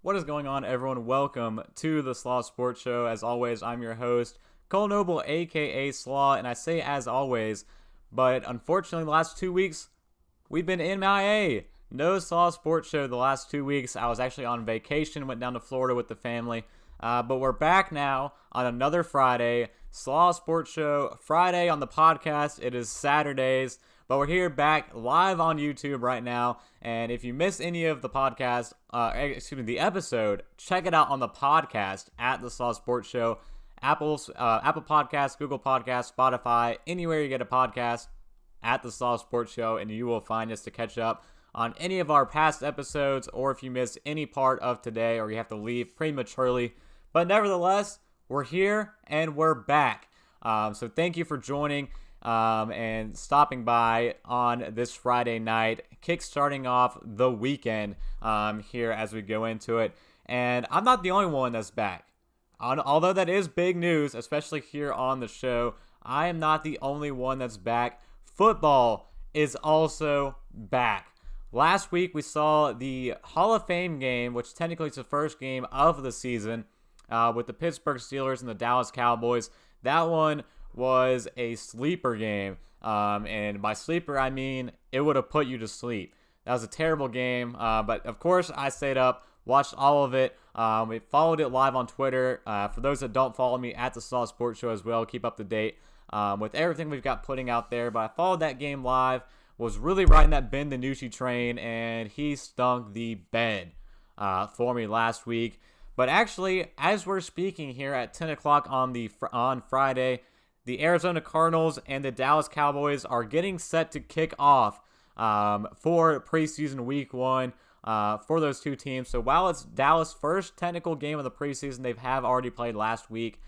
What is going on, everyone? Welcome to the Slaw Sports Show. As always, I'm your host, Cole Noble, aka Slaw, and I say as always, but unfortunately, the last 2 weeks, we've been MIA. No Slaw Sports Show the last 2 weeks. I was actually on vacation, went down to Florida with the family, but we're back now on another Friday. Slaw Sports Show Friday on the podcast. It is Saturdays. But we're here back live on YouTube right now, and if you missed any of the podcast, the episode, check it out on the podcast at the Slaw Sports Show, Apple Podcasts, Google Podcasts, Spotify, anywhere you get a podcast at the Slaw Sports Show, and you will find us to catch up on any of our past episodes, or if you missed any part of today, or you have to leave prematurely. But nevertheless, we're here and we're back. So thank you for joining. And stopping by on this Friday night, kick-starting off the weekend here as we go into it. And I'm not the only one that's back. Although that is big news, especially here on the show, I am not the only one that's back. Football is also back. Last week we saw the Hall of Fame game, which technically is the first game of the season, with the Pittsburgh Steelers and the Dallas Cowboys. That one was a sleeper game, and by sleeper I mean it would have put you to sleep. That was a terrible game, but of course I stayed up, watched all of it. We followed it live on Twitter. For those that don't follow me, at the Slaw Sports Show as well, keep up to date with everything we've got putting out there. But I followed that game live, was really riding that Ben DiNucci train, and he stunk the bed for me last week. But actually, as we're speaking here at 10 o'clock on Friday, the Arizona Cardinals and the Dallas Cowboys are getting set to kick off for preseason week 1 for those two teams. So while it's Dallas' first technical game of the preseason, they have already played last week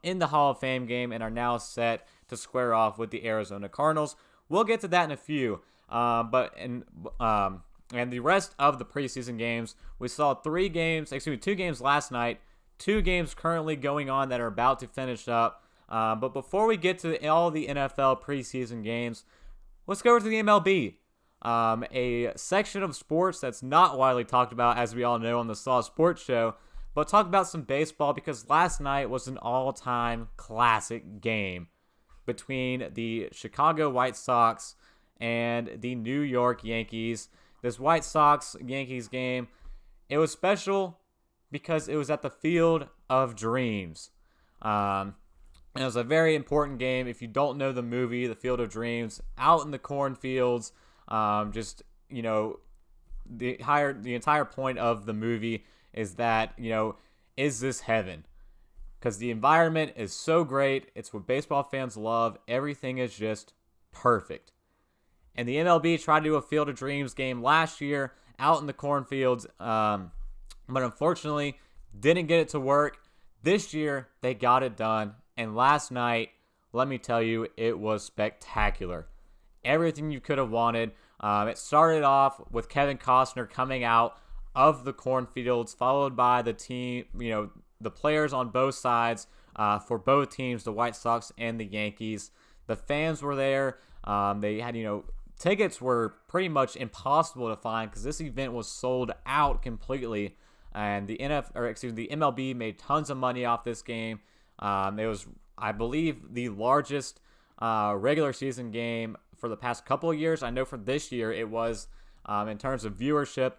in the Hall of Fame game and are now set to square off with the Arizona Cardinals. We'll get to that in a few. And the rest of the preseason games, we saw 2 games last night, 2 games currently going on that are about to finish up. But before we get to all the NFL preseason games, let's go over to the MLB. A section of sports that's not widely talked about, as we all know, on the Slaw Sports Show, but talk about some baseball because last night was an all-time classic game between the Chicago White Sox and the New York Yankees. This White Sox-Yankees game, it was special because it was at the Field of Dreams. And it was a very important game. If you don't know the movie, The Field of Dreams, out in the cornfields, the entire point of the movie is that, is this heaven? Because the environment is so great. It's what baseball fans love. Everything is just perfect. And the MLB tried to do a Field of Dreams game last year out in the cornfields, but unfortunately didn't get it to work. This year, they got it done. And last night, let me tell you, it was spectacular. Everything you could have wanted. It started off with Kevin Costner coming out of the cornfields, followed by the team, the players on both sides for both teams, the White Sox and the Yankees. The fans were there. They had, tickets were pretty much impossible to find because this event was sold out completely. And the MLB made tons of money off this game. It was, I believe, the largest regular season game for the past couple of years. I know for this year it was, in terms of viewership,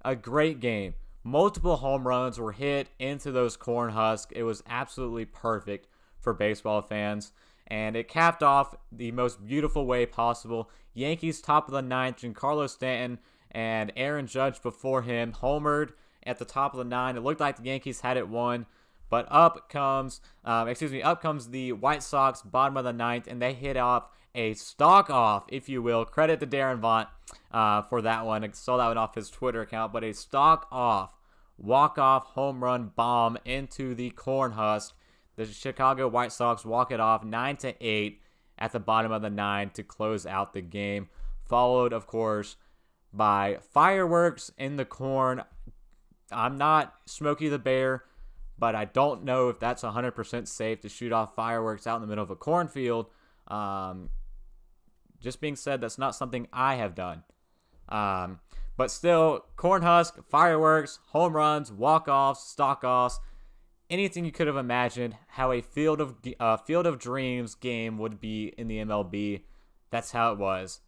a great game. Multiple home runs were hit into those corn husks. It was absolutely perfect for baseball fans. And it capped off the most beautiful way possible. Yankees top of the 9th, Giancarlo Stanton and Aaron Judge before him homered at the top of the 9th. It looked like the Yankees had it won. But up comes the White Sox, bottom of the 9th, and they hit off a stalk off, if you will. Credit to Darren Vaught for that one. I saw that one off his Twitter account, but a stalk off, walk-off home run bomb into the corn husk. The Chicago White Sox walk it off 9-8 at the bottom of the 9th to close out the game. Followed, of course, by fireworks in the corn. I'm not Smokey the Bear, but I don't know if that's 100% safe to shoot off fireworks out in the middle of a cornfield. Just being said, that's not something I have done. But But still, cornhusk, fireworks, home runs, walk-offs, stalk-offs, anything you could have imagined how a Field of Dreams game would be in the MLB. That's how it was.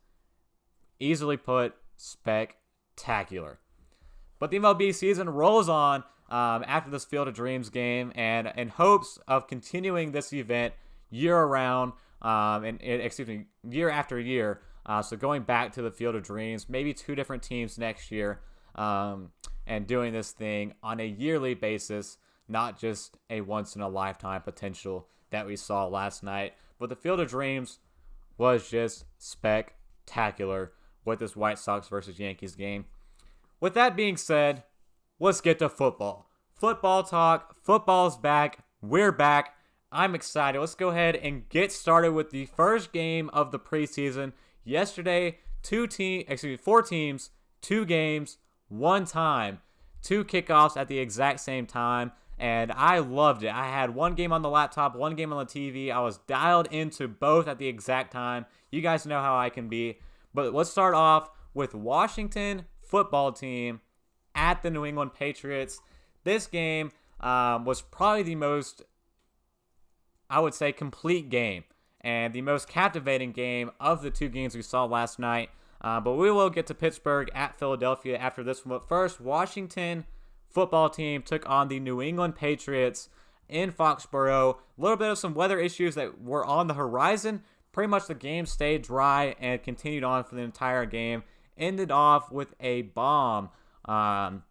Easily put, spectacular. But the MLB season rolls on after this Field of Dreams game, and in hopes of continuing this event year-round, year after year. So going back to the Field of Dreams, maybe 2 different teams next year, and doing this thing on a yearly basis, not just a once-in-a-lifetime potential that we saw last night. But the Field of Dreams was just spectacular with this White Sox versus Yankees game. With that being said, let's get to football. Football talk. Football's back. We're back. I'm excited. Let's go ahead and get started with the first game of the preseason. Yesterday, 4 teams, 2 games, 1 time, 2 kickoffs at the exact same time, and I loved it. I had 1 game on the laptop, 1 game on the TV. I was dialed into both at the exact time. You guys know how I can be. But let's start off with Washington football team at the New England Patriots. This game was probably the most, I would say, complete game and the most captivating game of the 2 games we saw last night. But we will get to Pittsburgh at Philadelphia after this one. But first, Washington football team took on the New England Patriots in Foxborough. A little bit of some weather issues that were on the horizon. Pretty much the game stayed dry and continued on for the entire game. Ended off with a bomb run,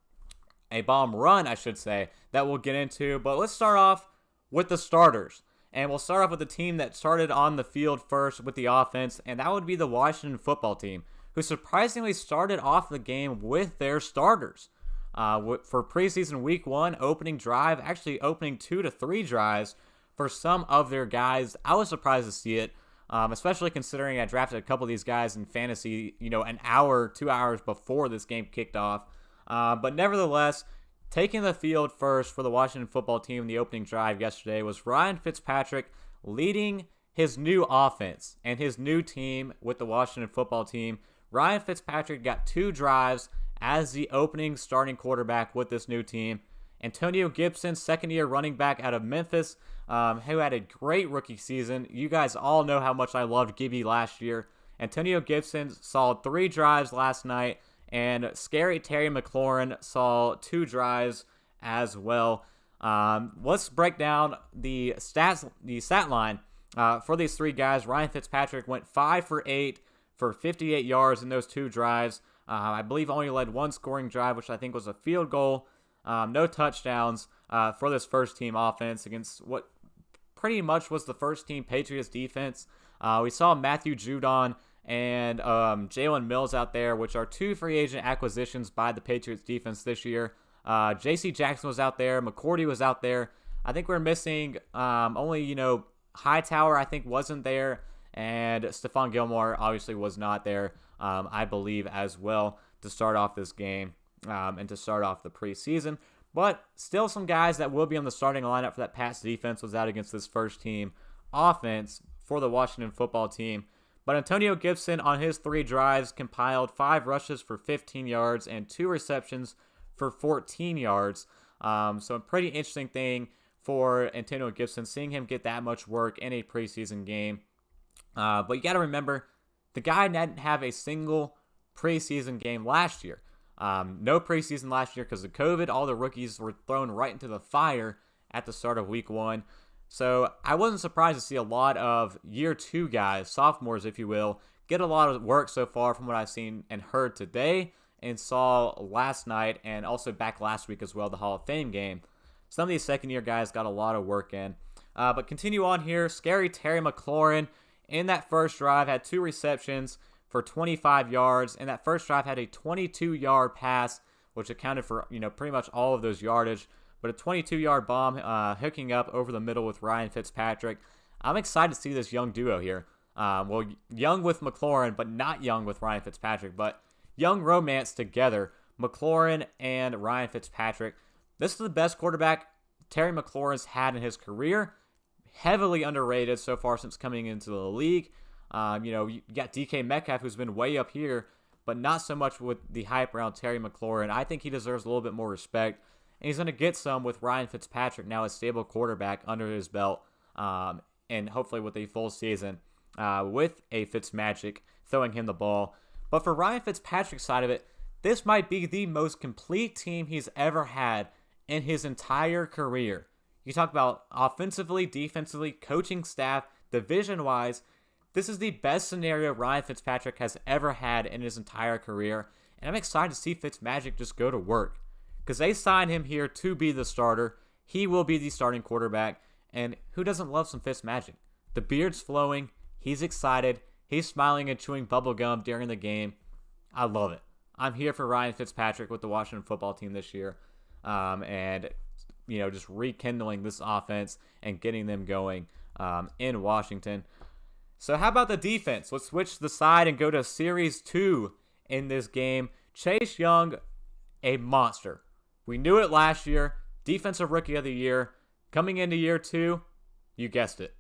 I should say, that we'll get into. But let's start off with the starters. And we'll start off with the team that started on the field first with the offense, and that would be the Washington football team, who surprisingly started off the game with their starters. For preseason week 1, opening drive, actually opening 2 to 3 drives for some of their guys. I was surprised to see it. Especially considering I drafted a couple of these guys in fantasy, an hour, 2 hours before this game kicked off. But nevertheless, taking the field first for the Washington football team in the opening drive yesterday was Ryan Fitzpatrick, leading his new offense and his new team with the Washington football team. Ryan Fitzpatrick got 2 drives as the opening starting quarterback with this new team. Antonio Gibson, second-year running back out of Memphis, who had a great rookie season. You guys all know how much I loved Gibby last year. Antonio Gibson saw 3 drives last night, and Scary Terry McLaurin saw 2 drives as well. Let's break down the stat line for these 3 guys. Ryan Fitzpatrick went 5 for 8 for 58 yards in those 2 drives. I believe only led 1 scoring drive, which I think was a field goal. No touchdowns for this first-team offense against what pretty much was the first-team Patriots defense. We saw Matthew Judon and Jalen Mills out there, which are 2 free agent acquisitions by the Patriots defense this year. J.C. Jackson was out there. McCourty was out there. I think we're missing only, Hightower, I think, wasn't there. And Stephon Gilmore obviously was not there, I believe, as well, to start off this game. And to start off the preseason. But still some guys that will be on the starting lineup for that Pats defense was out against this first-team offense for the Washington football team. But Antonio Gibson on his 3 drives compiled 5 rushes for 15 yards and 2 receptions for 14 yards. So a pretty interesting thing for Antonio Gibson, seeing him get that much work in a preseason game. But you got to remember, the guy didn't have a single preseason game last year. No preseason last year because of COVID. All the rookies were thrown right into the fire at the start of week 1. So I wasn't surprised to see a lot of year 2 guys, sophomores if you will, get a lot of work so far from what I've seen and heard today and saw last night and also back last week as well, the Hall of Fame game. Some of these second-year guys got a lot of work in. But continue on here. Scary Terry McLaurin in that first drive had 2 receptions for 25 yards. And that first drive had a 22-yard pass, which accounted for, pretty much all of those yardage. But a 22-yard bomb hooking up over the middle with Ryan Fitzpatrick. I'm excited to see this young duo here. Young with McLaurin, but not young with Ryan Fitzpatrick. But young romance together, McLaurin and Ryan Fitzpatrick. This is the best quarterback Terry McLaurin's had in his career. Heavily underrated so far since coming into the league. You got DK Metcalf, who's been way up here, but not so much with the hype around Terry McLaurin. I think he deserves a little bit more respect, and he's going to get some with Ryan Fitzpatrick now a stable quarterback under his belt, and hopefully with a full season with a Fitzmagic throwing him the ball. But for Ryan Fitzpatrick's side of it, this might be the most complete team he's ever had in his entire career. You talk about offensively, defensively, coaching staff, division-wise. This is the best scenario Ryan Fitzpatrick has ever had in his entire career. And I'm excited to see Fitzmagic just go to work, because they signed him here to be the starter. He will be the starting quarterback. And who doesn't love some Fitzmagic? The beard's flowing. He's excited. He's smiling and chewing bubble gum during the game. I love it. I'm here for Ryan Fitzpatrick with the Washington football team this year. And, just rekindling this offense and getting them going in Washington. So how about the defense? Let's switch the side and go to Series 2 in this game. Chase Young, a monster. We knew it last year. Defensive Rookie of the Year. Coming into year 2, you guessed it,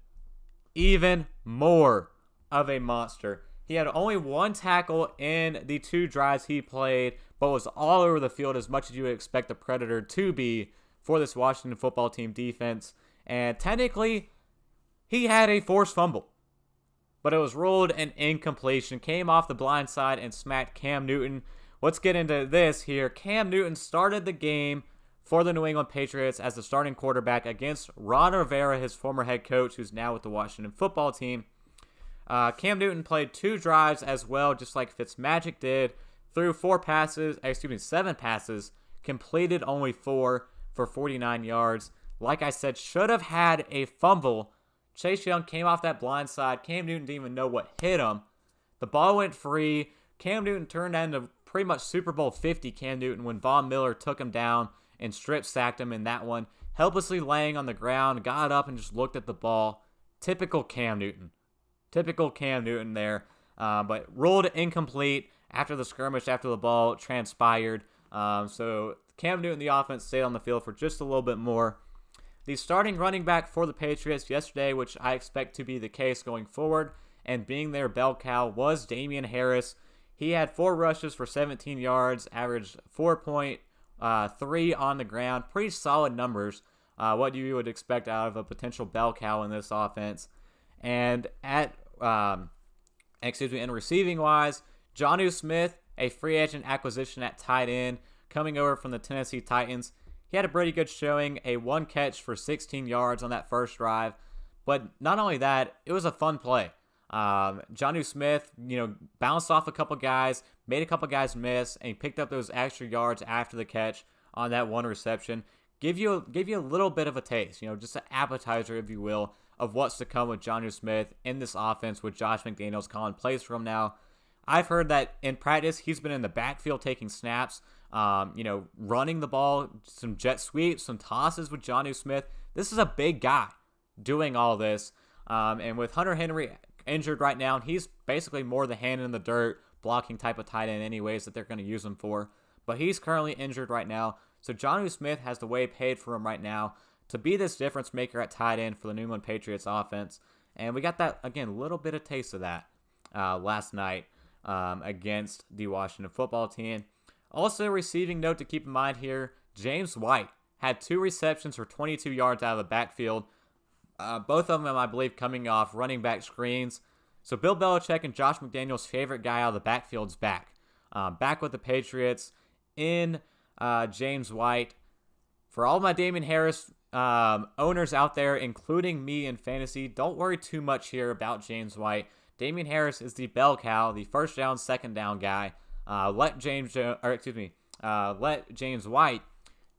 even more of a monster. He had only one tackle in the 2 drives he played, but was all over the field as much as you would expect the Predator to be for this Washington football team defense. And technically, he had a forced fumble, but it was ruled an incompletion. Came off the blind side and smacked Cam Newton. Let's get into this here. Cam Newton started the game for the New England Patriots as the starting quarterback against Ron Rivera, his former head coach, who's now with the Washington football team. Cam Newton played 2 drives as well, just like Fitzmagic did. Threw 7 passes, completed only 4 for 49 yards. Like I said, should have had a fumble. Chase Young came off that blind side. Cam Newton didn't even know what hit him. The ball went free. Cam Newton turned into pretty much Super Bowl 50 Cam Newton when Von Miller took him down and strip sacked him in that one. Helplessly laying on the ground, got up and just looked at the ball. Typical Cam Newton. Typical Cam Newton there. But ruled incomplete after the skirmish, after the ball transpired. So Cam Newton, the offense, stayed on the field for just a little bit more. The starting running back for the Patriots yesterday, which I expect to be the case going forward, and being their bell cow, was Damian Harris. He had 4 rushes for 17 yards, averaged 4.3 on the ground. Pretty solid numbers, what you would expect out of a potential bell cow in this offense. And in receiving wise, Jonnu Smith, a free agent acquisition at tight end, coming over from the Tennessee Titans. He had a pretty good showing, a 1 catch for 16 yards on that first drive. But not only that, it was a fun play. Jonnu Smith, bounced off a couple guys, made a couple guys miss, and picked up those extra yards after the catch on that 1 reception. Give you a little bit of a taste, just an appetizer, if you will, of what's to come with Jonnu Smith in this offense with Josh McDaniels calling plays for him now. I've heard that in practice he's been in the backfield taking snaps, running the ball, some jet sweeps, some tosses with Jonnu Smith. This is a big guy doing all this. And with Hunter Henry injured right now, he's basically more the hand in the dirt blocking type of tight end anyways that they're going to use him for. But he's currently injured right now. So Jonnu Smith has the way paid for him right now to be this difference maker at tight end for the New England Patriots offense. And we got that, again, a little bit of taste of that last night against the Washington football team. Also, receiving note to keep in mind here, James White had 2 receptions for 22 yards out of the backfield. Both of them, I believe, coming off running back screens. So Bill Belichick and Josh McDaniels' favorite guy out of the backfield's back. Back with the Patriots in James White. For all my Damian Harris owners out there, including me in fantasy, don't worry too much here about James White. Damian Harris is the bell cow, the first down, second down guy. Let James White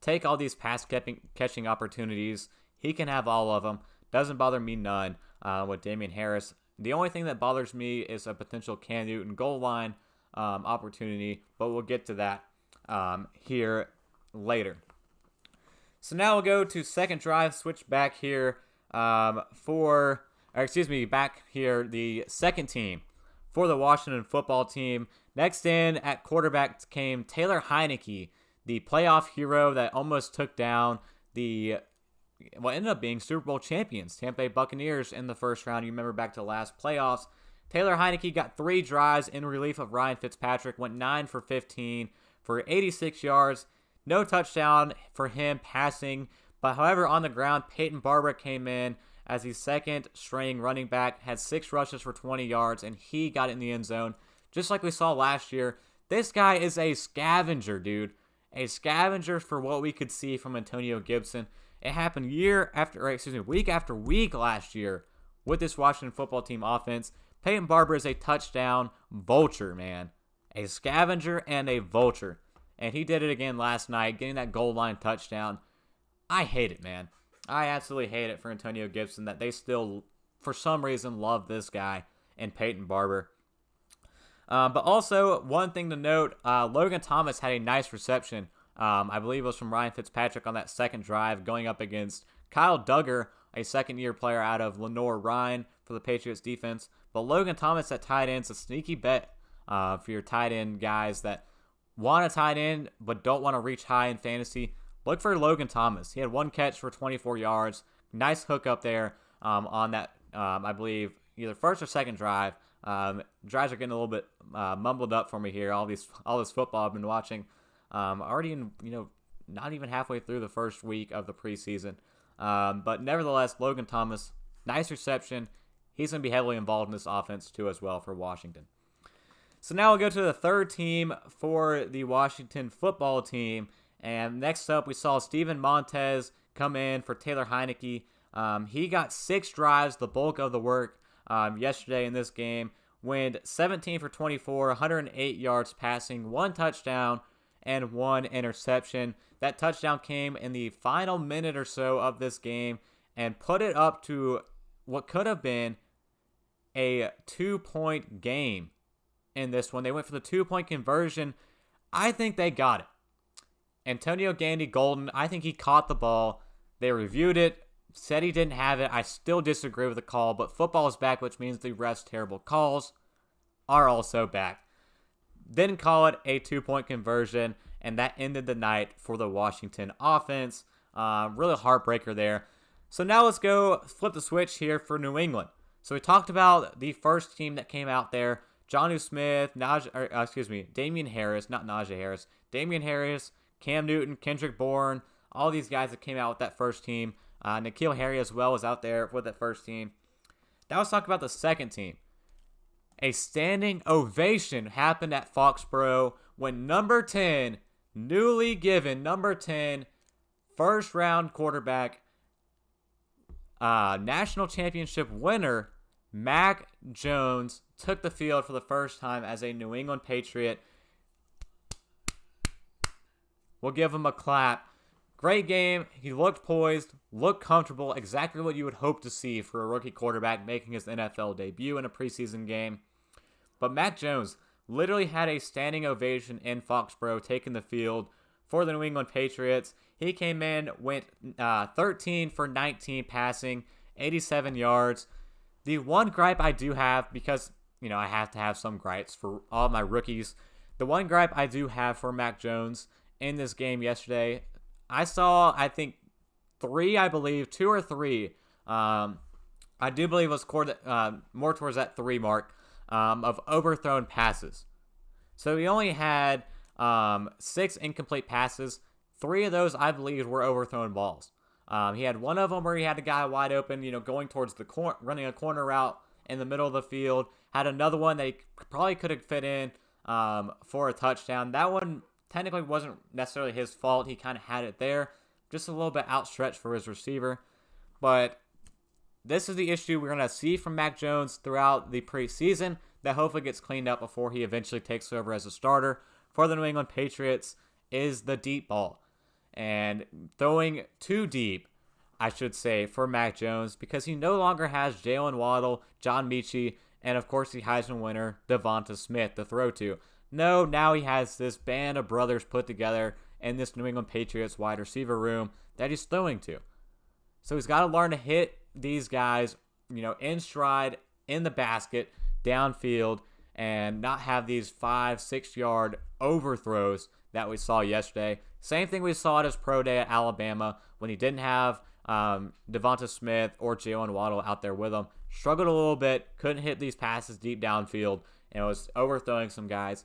take all these pass catching opportunities. He can have all of them. Doesn't bother me none with Damian Harris. The only thing that bothers me is a potential Cam Newton goal line opportunity, but we'll get to that here later. So now we'll go to second drive, switch back here back here, the second team for the Washington football team. Next in at quarterback came Taylor Heinicke, the playoff hero that almost took down what ended up being Super Bowl champions, Tampa Bay Buccaneers, in the first round. You remember back to last playoffs, Taylor Heinicke got 3 drives in relief of Ryan Fitzpatrick, went 9 for 15 for 86 yards. No touchdown for him passing. But however, on the ground, Peyton Barber came in as the second string running back, had 6 rushes for 20 yards, and he got in the end zone. Just like we saw last year, this guy is a scavenger, dude. A scavenger for what we could see from Antonio Gibson. It happened week after week last year with this Washington football team offense. Peyton Barber is a touchdown vulture, man. A scavenger and a vulture. And he did it again last night, getting that goal line touchdown. I hate it, man. I absolutely hate it for Antonio Gibson that they still, for some reason, love this guy and Peyton Barber. But also, one thing to note, Logan Thomas had a nice reception. I believe it was from Ryan Fitzpatrick on that second drive, going up against Kyle Duggar, a second-year player out of Lenore-Ryan for the Patriots defense. But Logan Thomas at tight end is a sneaky bet for your tight end guys that want a tight end but don't want to reach high in fantasy. Look for Logan Thomas. He had 1 catch for 24 yards. Nice hook up there on that, I believe, either first or second drive. Drives are getting a little bit mumbled up for me here. All this football I've been watching. Already in, not even halfway through the first week of the preseason. But nevertheless, Logan Thomas, nice reception. He's going to be heavily involved in this offense too as well for Washington. So now we'll go to the third team for the Washington football team. And next up, we saw Steven Montez come in for Taylor Heinicke. He got 6 drives, the bulk of the work yesterday in this game. Went 17 for 24, 108 yards passing, 1 touchdown, and 1 interception. That touchdown came in the final minute or so of this game and put it up to what could have been a 2-point game in this one. They went for the 2-point conversion. I think they got it. Antonio Gandy Golden, I think he caught the ball. They reviewed it, said he didn't have it. I still disagree with the call, but football is back, which means the refs' terrible calls are also back. Didn't call it a 2-point conversion, and that ended the night for the Washington offense. Really heartbreaker there. So now let's go flip the switch here for New England. So we talked about the first team that came out there. Jonnu Smith, Damian Harris, not Najee Harris. Damian Harris, Cam Newton, Kendrick Bourne, all these guys that came out with that first team. N'Keal Harry as well was out there with that first team. Now let's talk about the second team. A standing ovation happened at Foxborough when number 10, newly given number 10, first round quarterback, national championship winner, Mac Jones, took the field for the first time as a New England Patriot. We'll give him a clap. Great game. He looked poised, looked comfortable, exactly what you would hope to see for a rookie quarterback making his NFL debut in a preseason game. But Mac Jones literally had a standing ovation in Foxborough, taking the field for the New England Patriots. He came in, went 13 for 19 passing, 87 yards. The one gripe I do have, because, I have to have some gripes for all my rookies. The one gripe I do have for Mac Jones in this game yesterday, I saw, I think, 2 or 3. I do believe it was more towards that 3 mark of overthrown passes. So he only had 6 incomplete passes. 3 of those, I believe, were overthrown balls. He had one of them where he had a guy wide open, going towards the corner, running a corner route in the middle of the field. Had another one that he probably could have fit in for a touchdown. That one technically wasn't necessarily his fault. He kind of had it there, just a little bit outstretched for his receiver. But this is the issue we're going to see from Mac Jones throughout the preseason that hopefully gets cleaned up before he eventually takes over as a starter for the New England Patriots, is the deep ball. And throwing too deep, I should say, for Mac Jones, because he no longer has Jalen Waddle, John Mechie, and of course the Heisman winner, Devonta Smith, to throw to. No, now he has this band of brothers put together in this New England Patriots wide receiver room that he's throwing to. So he's got to learn to hit these guys, in stride, in the basket, downfield, and not have these 5-6 yard overthrows that we saw yesterday. Same thing we saw at his pro day at Alabama when he didn't have Devonta Smith or Jalen Waddle out there with him. struggled a little bit, couldn't hit these passes deep downfield, and was overthrowing some guys.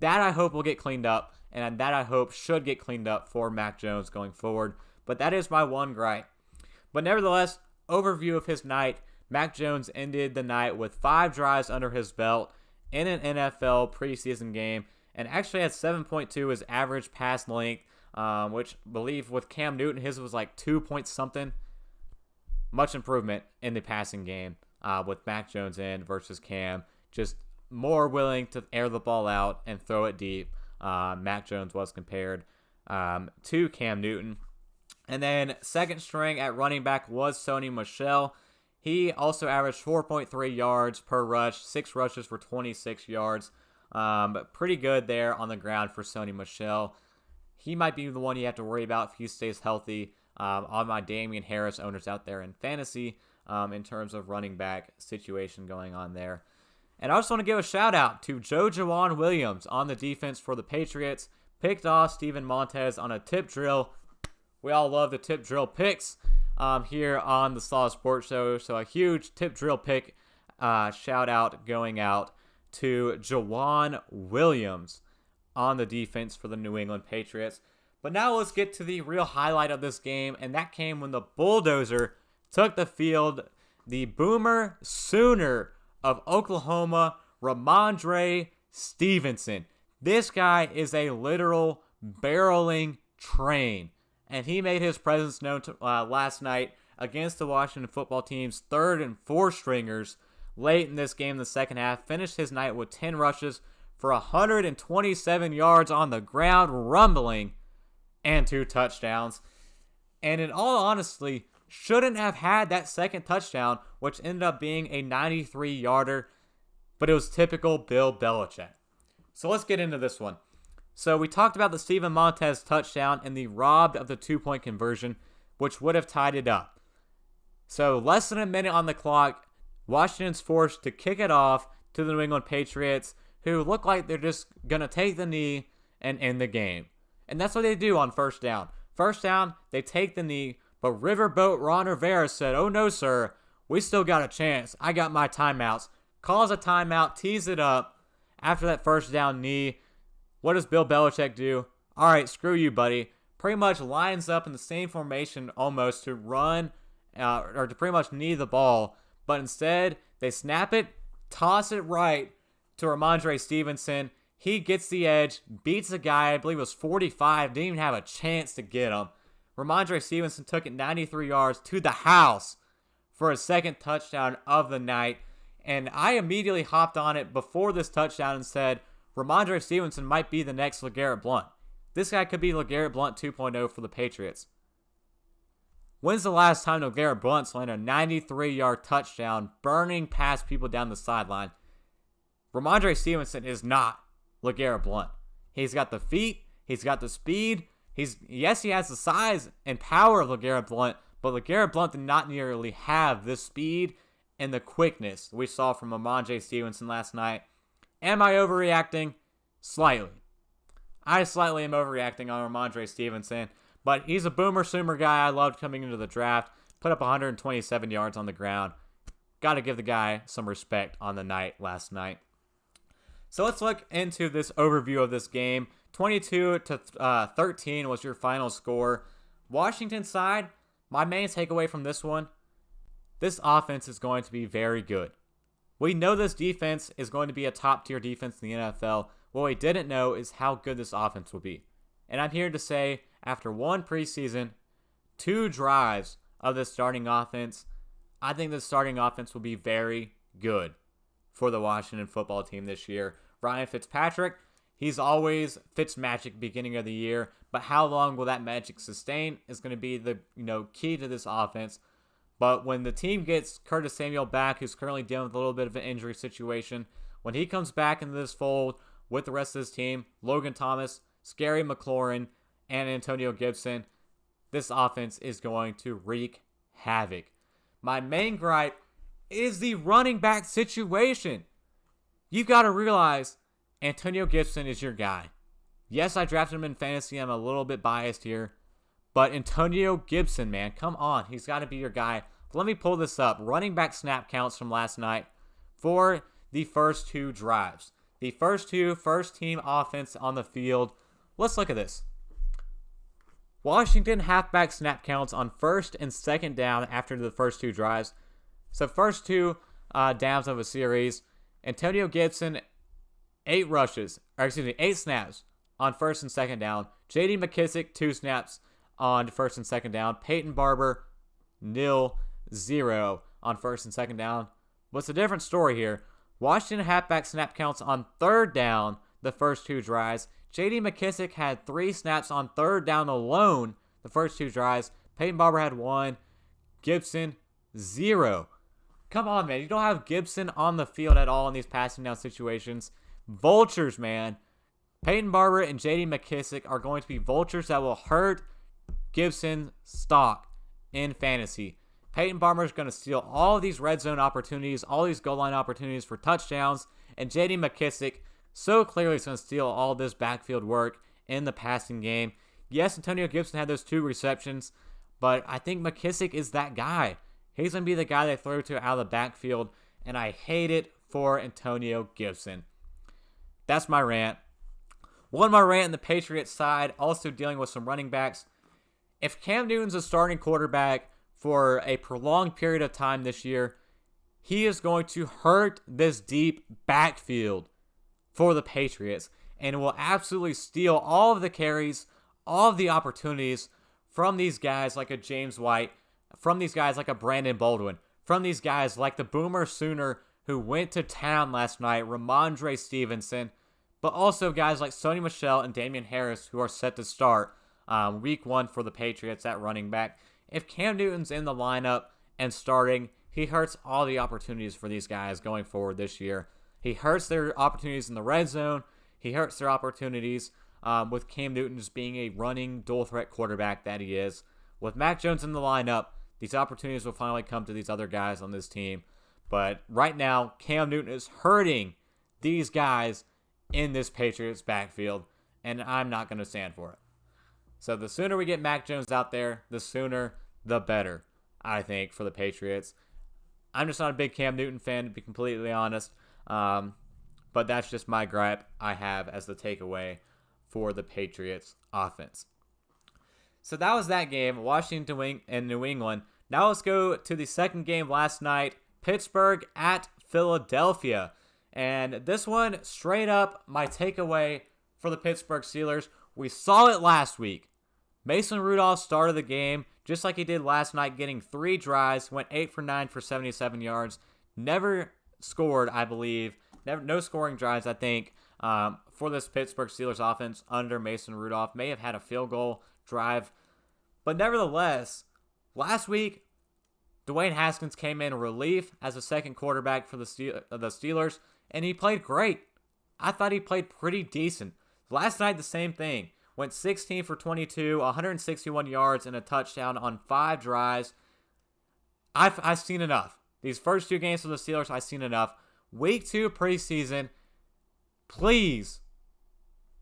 That I hope will get cleaned up, and that I hope should get cleaned up for Mac Jones going forward. But that is my one gripe. But nevertheless, overview of his night, Mac Jones ended the night with 5 drives under his belt in an NFL preseason game, and actually had 7.2 as average pass length, which I believe with Cam Newton, his was like 2 point something. Much improvement in the passing game with Mac Jones in versus Cam. Just more willing to air the ball out and throw it deep. Mac Jones was compared to Cam Newton. And then second string at running back was Sony Michel. He also averaged 4.3 yards per rush, 6 rushes for 26 yards. But pretty good there on the ground for Sony Michel. He might be the one you have to worry about if he stays healthy on my Damian Harris owners out there in fantasy in terms of running back situation going on there. And I just want to give a shout out to Jawan Williams on the defense for the Patriots. Picked off Steven Montez on a tip drill. We all love the tip drill picks here on the Slaw Sports Show. So a huge tip drill pick shout out going out to Jawan Williams on the defense for the New England Patriots. But now let's get to the real highlight of this game, and that came when the Bulldozer took the field. The Boomer Sooner of Oklahoma, Ramondre Stevenson. This guy is a literal barreling train, and he made his presence known last night against the Washington football team's 3rd and 4th stringers late in this game in the second half. Finished his night with 10 rushes for 127 yards on the ground, rumbling, and 2 touchdowns. And in all honesty, shouldn't have had that second touchdown, which ended up being a 93-yarder, but it was typical Bill Belichick. So let's get into this one. So we talked about the Steven Montez touchdown and the robbed of the 2-point conversion, which would have tied it up. So less than a minute on the clock, Washington's forced to kick it off to the New England Patriots, who look like they're just going to take the knee and end the game. And that's what they do on first down. First down, they take the knee, but Riverboat Ron Rivera said, "Oh no, sir, we still got a chance. I got my timeouts." Calls a timeout, tees it up after that first down knee. What does Bill Belichick do? All right, screw you, buddy. Pretty much lines up in the same formation almost to run or to pretty much knee the ball. But instead, they snap it, toss it right to Ramondre Stevenson. He gets the edge, beats a guy, I believe it was 45, didn't even have a chance to get him. Ramondre Stevenson took it 93 yards to the house for his second touchdown of the night. And I immediately hopped on it before this touchdown and said, Ramondre Stevenson might be the next LeGarrette Blount. This guy could be LeGarrette Blount 2.0 for the Patriots. When's the last time LeGarrette Blount's landed a 93-yard touchdown, burning past people down the sideline? Ramondre Stevenson is not LeGarrette Blount. He's got the feet. He's got the speed. Yes, he has the size and power of LeGarrette Blount, but LeGarrette Blount did not nearly have the speed and the quickness we saw from Ramondre Stevenson last night. Am I overreacting? Slightly. I slightly am overreacting on Ramondre Stevenson, but he's a Boomer Sooner guy I loved coming into the draft. Put up 127 yards on the ground. Got to give the guy some respect on the night last night. So let's look into this overview of this game. 22-13 was your final score. Washington side, my main takeaway from this one, this offense is going to be very good. We know this defense is going to be a top-tier defense in the NFL. What we didn't know is how good this offense will be. And I'm here to say, after one preseason, 2 drives of this starting offense, I think the starting offense will be very good for the Washington football team this year. Ryan Fitzpatrick, he's always Fitzmagic beginning of the year, but how long will that magic sustain is going to be the key to this offense. But when the team gets Curtis Samuel back, who's currently dealing with a little bit of an injury situation, when he comes back into this fold with the rest of his team, Logan Thomas, Scary McLaurin, and Antonio Gibson, this offense is going to wreak havoc. My main gripe is the running back situation. You've got to realize Antonio Gibson is your guy. Yes, I drafted him in fantasy. I'm a little bit biased here. But Antonio Gibson, man, come on. He's got to be your guy. Let me pull this up. Running back snap counts from last night for the first 2 drives. The first 2 first-team offense on the field. Let's look at this. Washington halfback snap counts on first and second down after the first 2 drives. So first 2 downs of a series. Antonio Gibson, 8 snaps on first and second down. J.D. McKissick, 2 snaps on first and second down. Peyton Barber, 0 on first and second down. What's a different story here? Washington halfback snap counts on third down the first 2 drives. J.D. McKissick had 3 snaps on third down alone the first 2 drives. Peyton Barber had 1. Gibson, 0. Come on, man. You don't have Gibson on the field at all in these passing down situations. Vultures, man. Peyton Barber and J.D. McKissick are going to be vultures that will hurt Gibson's stock in fantasy. Peyton Barber is going to steal all of these red zone opportunities, all these goal line opportunities for touchdowns, and J.D. McKissick so clearly is going to steal all this backfield work in the passing game. Yes, Antonio Gibson had those 2 receptions, but I think McKissick is that guy. He's going to be the guy they throw to out of the backfield, and I hate it for Antonio Gibson. That's my rant. One more rant on the Patriots side, also dealing with some running backs. If Cam Newton's a starting quarterback for a prolonged period of time this year, he is going to hurt this deep backfield for the Patriots and will absolutely steal all of the carries, all of the opportunities from these guys like a James White, from these guys like a Brandon Baldwin, from these guys like the Boomer Sooner who went to town last night, Ramondre Stevenson, but also guys like Sony Michel and Damian Harris who are set to start week 1 for the Patriots at running back. If Cam Newton's in the lineup and starting, he hurts all the opportunities for these guys going forward this year. He hurts their opportunities in the red zone. He hurts their opportunities with Cam Newton just being a running dual-threat quarterback that he is. With Mac Jones in the lineup, these opportunities will finally come to these other guys on this team. But right now, Cam Newton is hurting these guys in this Patriots backfield, and I'm not going to stand for it. So the sooner we get Mac Jones out there, the sooner the better, I think, for the Patriots. I'm just not a big Cam Newton fan, to be completely honest. But that's just my gripe I have as the takeaway for the Patriots offense. So that was that game, Washington and New England. Now let's go to the second game last night, Pittsburgh at Philadelphia. And this one, straight up, my takeaway for the Pittsburgh Steelers. We saw it last week. Mason Rudolph started the game just like he did last night, getting 3 drives, went 8 for 9 for 77 yards. Never scored, I believe. No scoring drives, I think, for this Pittsburgh Steelers offense under Mason Rudolph. May have had a field goal drive. But nevertheless, last week, Dwayne Haskins came in relief as a second quarterback for the Steelers, and he played great. I thought he played pretty decent. Last night, the same thing. Went 16 for 22, 161 yards, and a touchdown on 5 drives. I've seen enough. These first 2 games for the Steelers, I've seen enough. Week 2 preseason, please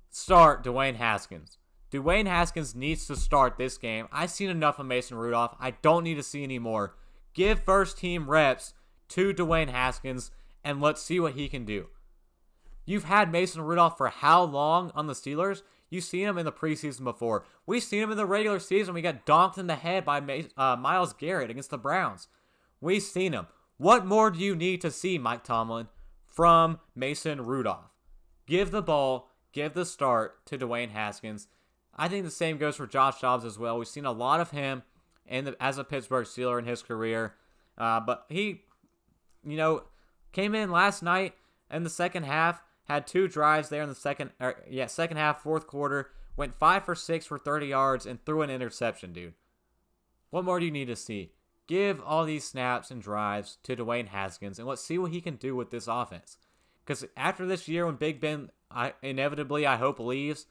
start Dwayne Haskins. Dwayne Haskins needs to start this game. I've seen enough of Mason Rudolph. I don't need to see any more. Give first team reps to Dwayne Haskins, and let's see what he can do. You've had Mason Rudolph for how long on the Steelers? You've seen him in the preseason before. We've seen him in the regular season. We got donked in the head by Myles Garrett against the Browns. We've seen him. What more do you need to see, Mike Tomlin, from Mason Rudolph? Give the ball, give the start to Dwayne Haskins. I think the same goes for Josh Dobbs as well. We've seen a lot of him as a Pittsburgh Steeler in his career. But he, came in last night in the second half, had 2 drives there in the second half, fourth quarter, went 5 for 6 for 30 yards, and threw an interception, dude. What more do you need to see? Give all these snaps and drives to Dwayne Haskins, and let's see what he can do with this offense. Because after this year, when Big Ben inevitably, I hope, leaves,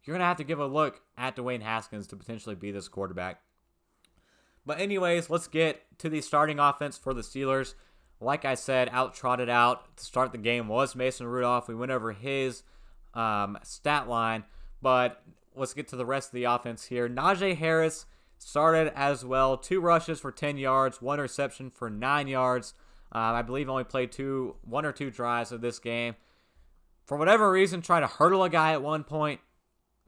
you're going to have to give a look at Dwayne Haskins to potentially be this quarterback. But anyways, let's get to the starting offense for the Steelers. Like I said, trotted out to start the game was Mason Rudolph. We went over his stat line, but let's get to the rest of the offense here. Najee Harris, started as well. 2 rushes for 10 yards, 1 reception for 9 yards. I believe only played 1 or 2 drives of this game. For whatever reason, trying to hurdle a guy at one point.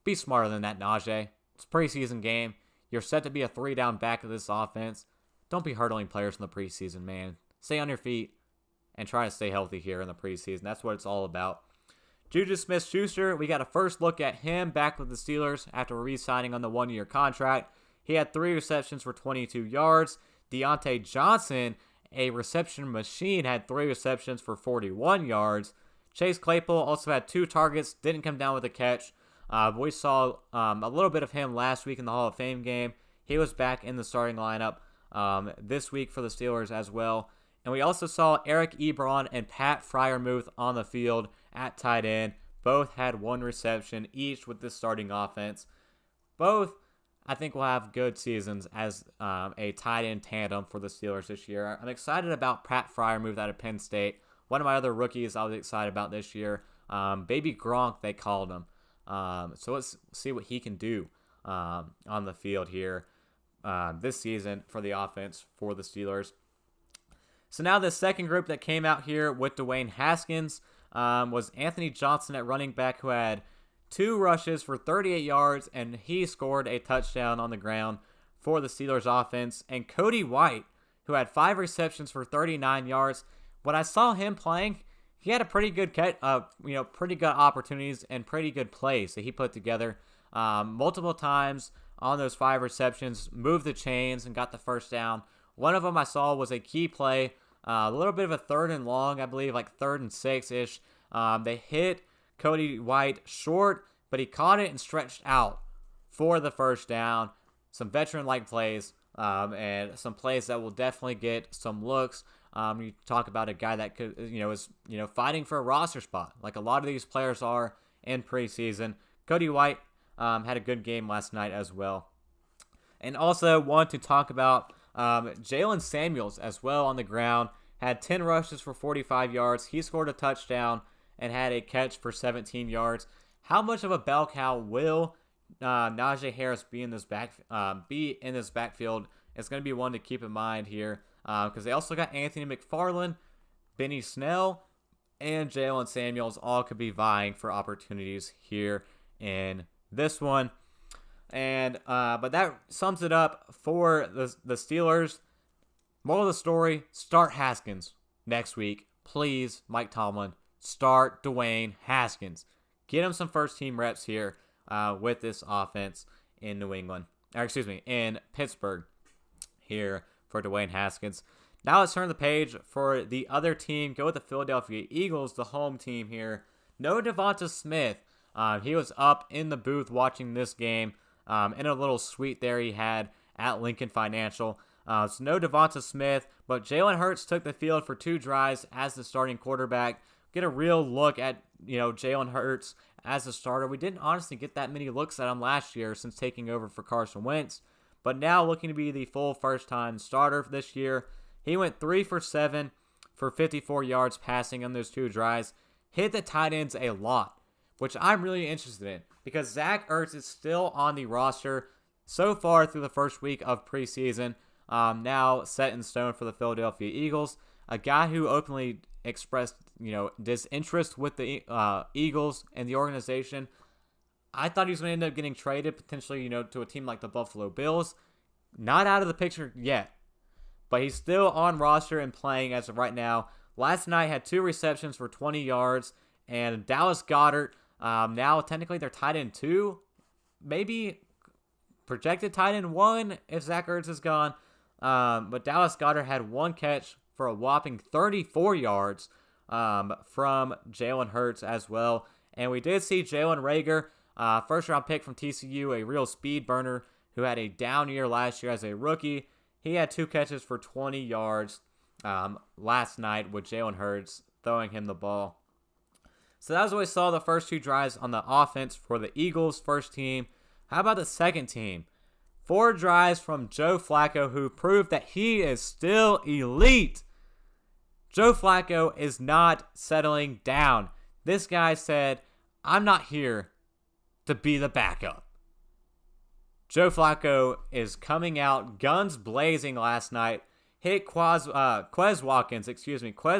Be smarter than that, Najee. It's a preseason game. You're set to be a 3-down back of this offense. Don't be hurdling players in the preseason, man. Stay on your feet and try to stay healthy here in the preseason. That's what it's all about. Juju Smith-Schuster, we got a first look at him back with the Steelers after re-signing on the 1-year contract. He had 3 receptions for 22 yards. Deontay Johnson, a reception machine, had 3 receptions for 41 yards. Chase Claypool also had 2 targets, didn't come down with a catch. We saw a little bit of him last week in the Hall of Fame game. He was back in the starting lineup this week for the Steelers as well. And we also saw Eric Ebron and Pat Freiermuth on the field at tight end. Both had 1 reception each with this starting offense. Both, I think, will have good seasons as a tight end tandem for the Steelers this year. I'm excited about Pat Freiermuth out of Penn State. One of my other rookies I was excited about this year. Baby Gronk, they called him. So let's see what he can do on the field here this season for the offense for the Steelers. So now the second group that came out here with Dwayne Haskins was Anthony Johnson at running back, who had 2 rushes for 38 yards, and he scored a touchdown on the ground for the Steelers offense. And Cody White, who had 5 receptions for 39 yards. When I saw him playing, he had a pretty good pretty good opportunities and pretty good plays that he put together multiple times on those 5 receptions, moved the chains and got the first down. One of them I saw was a key play, a little bit of a 3rd and long, I believe, like 3rd and 6-ish. They hit Cody White short, but he caught it and stretched out for the first down. Some veteran-like plays and some plays that will definitely get some looks. You talk about a guy that could, is fighting for a roster spot, like a lot of these players are in preseason. Cody White had a good game last night as well. And also want to talk about Jalen Samuels as well on the ground. Had 10 rushes for 45 yards. He scored a touchdown and had a catch for 17 yards. How much of a bell cow will Najee Harris be in this backfield? It's going to be one to keep in mind here because they also got Anthony McFarland, Benny Snell, and Jalen Samuels all could be vying for opportunities here in this one. And but that sums it up for the Steelers. Moral of the story, start Haskins next week. Please, Mike Tomlin, start Dwayne Haskins. Get him some first-team reps here with this offense in in Pittsburgh here for Dwayne Haskins. Now let's turn the page for the other team. Go with the Philadelphia Eagles, the home team here. No Devonta Smith. He was up in the booth watching this game in a little suite there he had at Lincoln Financial. So no Devonta Smith, but Jalen Hurts took the field for 2 drives as the starting quarterback. Get a real look at Jalen Hurts as a starter. We didn't honestly get that many looks at him last year since taking over for Carson Wentz, but now looking to be the full first-time starter this year. He went 3 for 7 for 54 yards passing on those 2 drives. Hit the tight ends a lot, which I'm really interested in because Zach Ertz is still on the roster so far through the first week of preseason. Now set in stone for the Philadelphia Eagles. A guy who openly expressed, disinterest with the Eagles and the organization. I thought he was going to end up getting traded potentially, to a team like the Buffalo Bills. Not out of the picture yet, but he's still on roster and playing as of right now. Last night had 2 receptions for 20 yards, and Dallas Goedert, now technically they're tight end 2, maybe projected tight end 1 if Zach Ertz is gone. But Dallas Goedert had 1 catch for a whopping 34 yards from Jalen Hurts as well. And we did see Jalen Reagor, first-round pick from TCU, a real speed burner who had a down year last year as a rookie. He had 2 catches for 20 yards last night with Jalen Hurts throwing him the ball. So that was what we saw the first 2 drives on the offense for the Eagles' first team. How about the second team? 4 drives from Joe Flacco, who proved that he is still elite. Joe Flacco is not settling down. This guy said, I'm not here to be the backup. Joe Flacco is coming out guns blazing last night. Hit Quez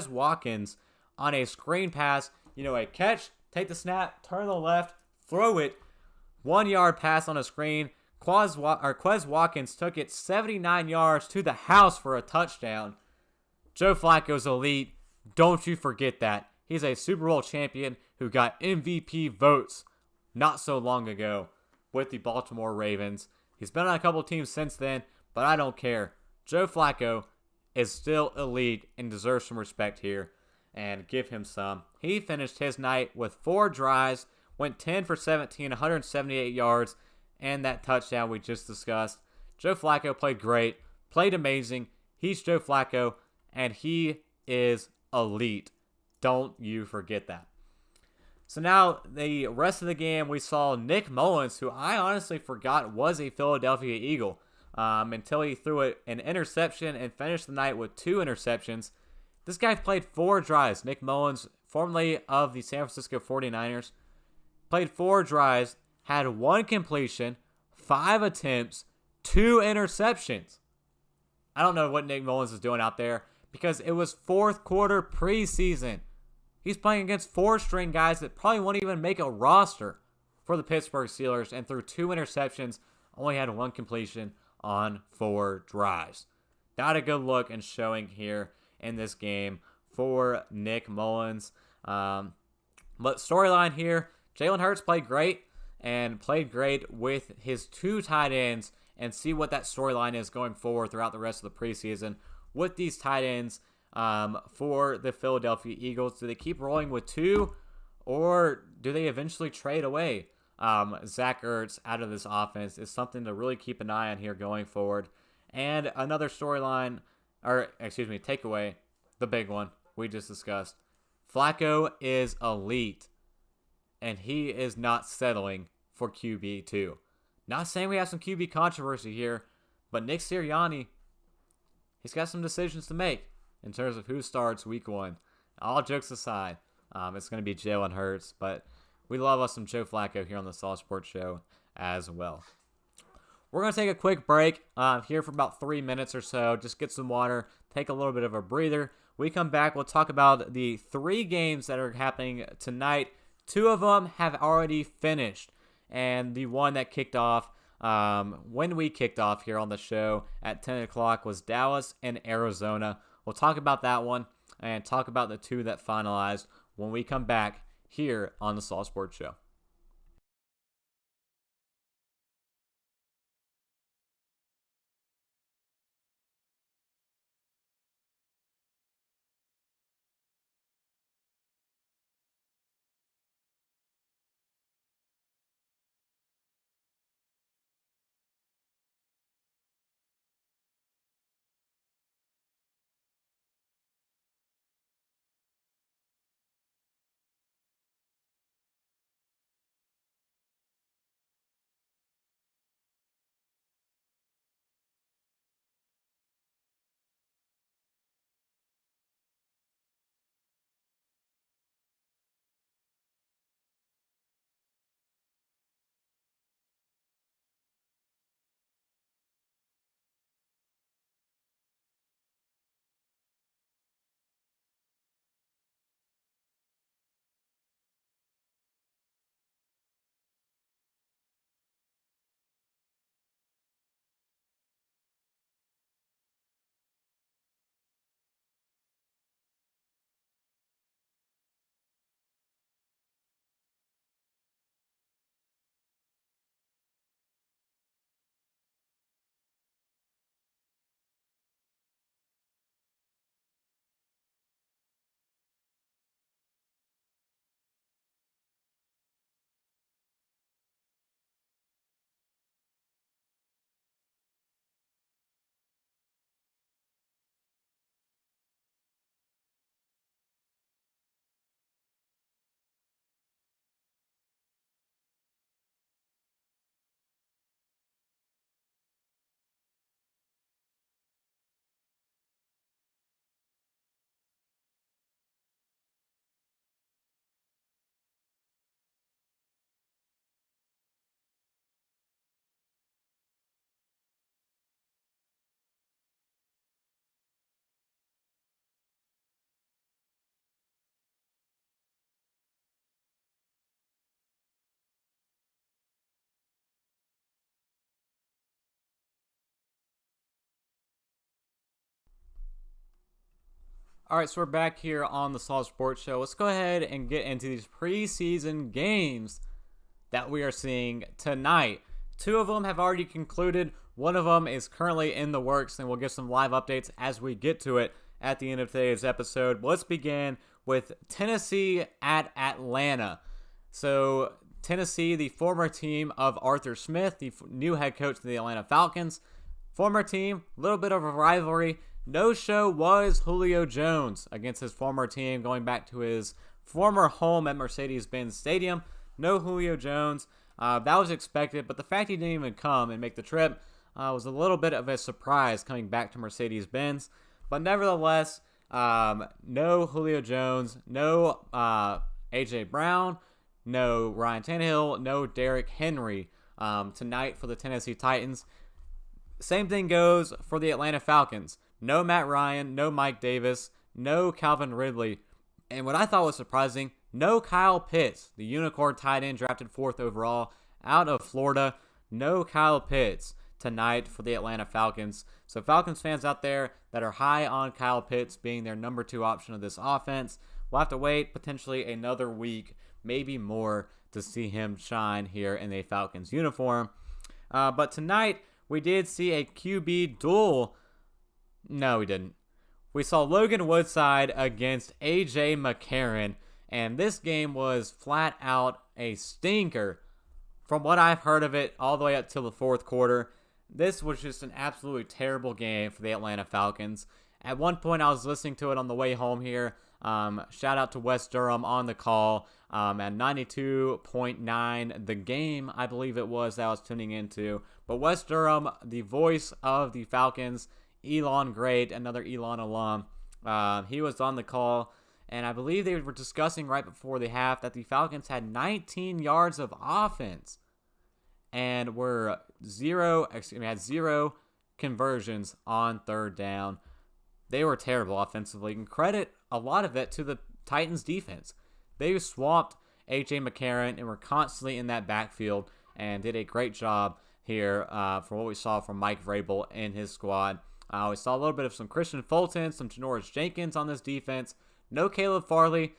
Watkins on a screen pass. A catch, take the snap, turn to the left, throw it. 1 yard pass on a screen. Quez Watkins took it 79 yards to the house for a touchdown. Joe Flacco's elite. Don't you forget that. He's a Super Bowl champion who got MVP votes not so long ago with the Baltimore Ravens. He's been on a couple teams since then, but I don't care. Joe Flacco is still elite and deserves some respect here, and give him some. He finished his night with 4 drives, went 10 for 17, 178 yards, and that touchdown we just discussed. Joe Flacco played great, played amazing. He's Joe Flacco, and he is elite. Don't you forget that. So now, the rest of the game, we saw Nick Mullins, who I honestly forgot was a Philadelphia Eagle, until he threw an interception and finished the night with 2 interceptions. This guy played 4 drives. Nick Mullins, formerly of the San Francisco 49ers, played 4 drives, had 1 completion, 5 attempts, 2 interceptions. I don't know what Nick Mullins is doing out there because it was 4th quarter preseason. He's playing against 4-string guys that probably won't even make a roster for the Pittsburgh Steelers, and threw 2 interceptions, only had 1 completion on 4 drives. Not a good look and showing here in this game for Nick Mullins. But storyline here, Jalen Hurts played great with his 2 tight ends, and see what that storyline is going forward throughout the rest of the preseason with these tight ends for the Philadelphia Eagles. Do they keep rolling with 2, or do they eventually trade away Zach Ertz out of this offense? Is something to really keep an eye on here going forward. And another takeaway, the big one we just discussed. Flacco is elite, and he is not settling for QB2. Not saying we have some QB controversy here, but Nick Sirianni, he's got some decisions to make in terms of who starts week 1. All jokes aside, it's going to be Jalen Hurts, but we love us some Joe Flacco here on the Saw Sports Show as well. We're going to take a quick break here for about 3 minutes or so, just get some water, take a little bit of a breather. We come back, we'll talk about the 3 games that are happening tonight. 2 of them have already finished, and the one that kicked off when we kicked off here on the show at 10 o'clock was Dallas and Arizona. We'll talk about that one and talk about the 2 that finalized when we come back here on the Saw Sports Show. All right, so we're back here on the Slaw Sports Show. Let's go ahead and get into these preseason games that we are seeing tonight. 2 of them have already concluded. 1 of them is currently in the works, and we'll give some live updates as we get to it at the end of today's episode. Let's begin with Tennessee at Atlanta. So Tennessee, the former team of Arthur Smith, the new head coach of the Atlanta Falcons. Former team, a little bit of a rivalry. No show was Julio Jones against his former team, going back to his former home at Mercedes-Benz Stadium. No Julio Jones. That was expected, but the fact he didn't even come and make the trip was a little bit of a surprise coming back to Mercedes-Benz. But nevertheless, no Julio Jones, no A.J. Brown, no Ryan Tannehill, no Derrick Henry tonight for the Tennessee Titans. Same thing goes for the Atlanta Falcons. No Matt Ryan, no Mike Davis, no Calvin Ridley. And what I thought was surprising, no Kyle Pitts, the unicorn tight end drafted 4th overall out of Florida. No Kyle Pitts tonight for the Atlanta Falcons. So Falcons fans out there that are high on Kyle Pitts being their number 2 option of this offense, we'll have to wait potentially another week, maybe more, to see him shine here in a Falcons uniform. But tonight, we did see a QB duel. No, we didn't. We saw Logan Woodside against A.J. McCarron, and this game was flat out a stinker. From what I've heard of it, all the way up till the 4th quarter, this was just an absolutely terrible game for the Atlanta Falcons. At one point, I was listening to it on the way home here. Shout out to Wes Durham on the call at 92.9. The game, I believe it was, that I was tuning into. But Wes Durham, the voice of the Falcons, Elon Great, another Elon alum, he was on the call, and I believe they were discussing right before the half that the Falcons had 19 yards of offense and had 0 conversions on 3rd down. They were terrible offensively, and credit a lot of it to the Titans defense. They swapped A.J. McCarron and were constantly in that backfield and did a great job here for what we saw from Mike Vrabel and his squad. We saw a little bit of some Christian Fulton, some Janoris Jenkins on this defense. No Caleb Farley.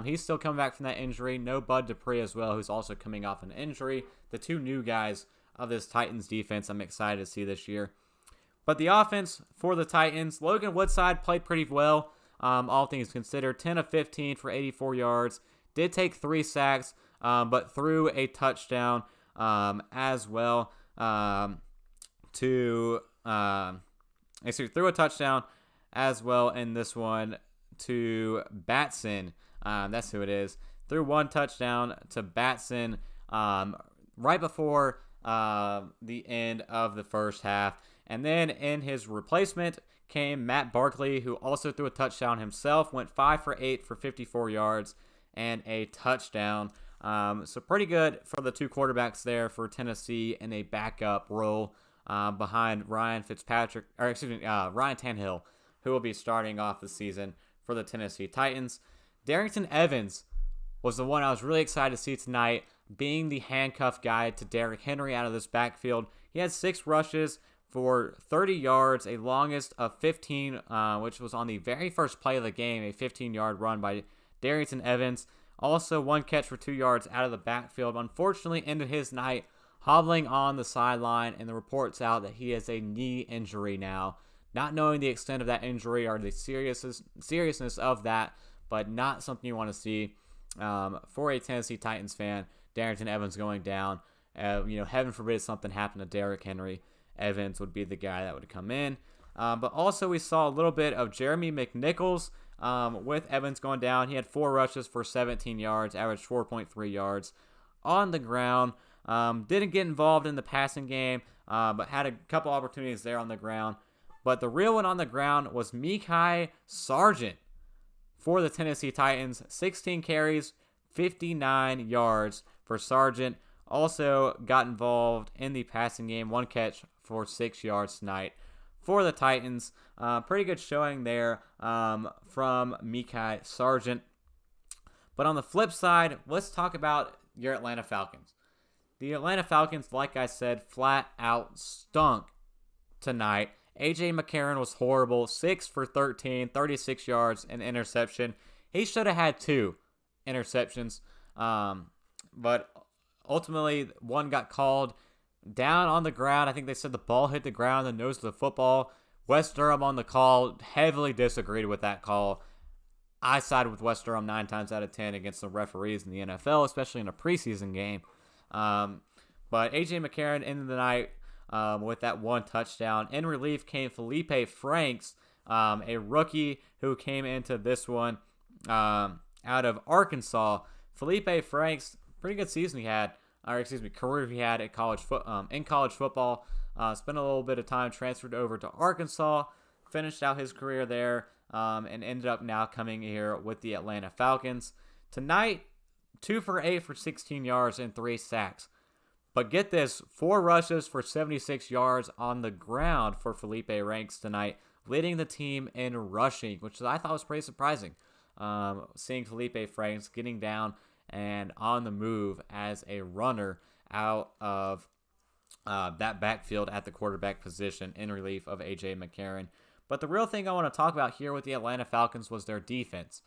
He's still coming back from that injury. No Bud Dupree as well, who's also coming off an injury. The 2 new guys of this Titans defense I'm excited to see this year. But the offense for the Titans, Logan Woodside played pretty well, all things considered. 10 of 15 for 84 yards. Did take 3 sacks, but threw a touchdown as well threw a touchdown as well in this one to Batson. That's who it is. Threw 1 touchdown to Batson right before the end of the first half. And then in his replacement came Matt Barkley, who also threw a touchdown himself. Went 5 for 8 for 54 yards and a touchdown. So pretty good for the 2 quarterbacks there for Tennessee in a backup role behind Ryan Tannehill, who will be starting off the season for the Tennessee Titans. Darrington Evans was the one I was really excited to see tonight, being the handcuff guy to Derrick Henry out of this backfield. He had 6 rushes for 30 yards, a longest of 15, which was on the very first play of the game, a 15-yard run by Darrington Evans. Also, 1 catch for 2 yards out of the backfield. Unfortunately, ended his night hobbling on the sideline, and the reports out that he has a knee injury now. Not knowing the extent of that injury or the seriousness of that, but not something you want to see for a Tennessee Titans fan. Darrington Evans going down. Heaven forbid something happened to Derrick Henry. Evans would be the guy that would come in. But also we saw a little bit of Jeremy McNichols with Evans going down. He had 4 rushes for 17 yards, averaged 4.3 yards on the ground. Didn't get involved in the passing game, but had a couple opportunities there on the ground. But the real one on the ground was Mekhi Sargent for the Tennessee Titans. 16 carries, 59 yards for Sargent. Also got involved in the passing game. 1 catch for 6 yards tonight for the Titans. Pretty good showing there from Mekhi Sargent. But on the flip side, let's talk about your Atlanta Falcons. The Atlanta Falcons, like I said, flat out stunk tonight. A.J. McCarron was horrible. 6 for 13, 36 yards, and interception. He should have had 2 interceptions. But ultimately, one got called down on the ground. I think they said the ball hit the ground, the nose of the football. West Durham on the call heavily disagreed with that call. I sided with West Durham 9 times out of 10 against the referees in the NFL, especially in a preseason game. But A.J. McCarron ended the night with that 1 touchdown. In relief came Felipe Franks, a rookie who came into this one out of Arkansas. Felipe Franks, pretty good season he had, career he had at in college football. Spent a little bit of time, transferred over to Arkansas, finished out his career there, and ended up now coming here with the Atlanta Falcons. Tonight, 2 for 8 for 16 yards and 3 sacks. But get this, 4 rushes for 76 yards on the ground for Felipe Franks tonight, leading the team in rushing, which I thought was pretty surprising. Seeing Felipe Franks getting down and on the move as a runner out of that backfield at the quarterback position in relief of A.J. McCarron. But the real thing I want to talk about here with the Atlanta Falcons was their defense.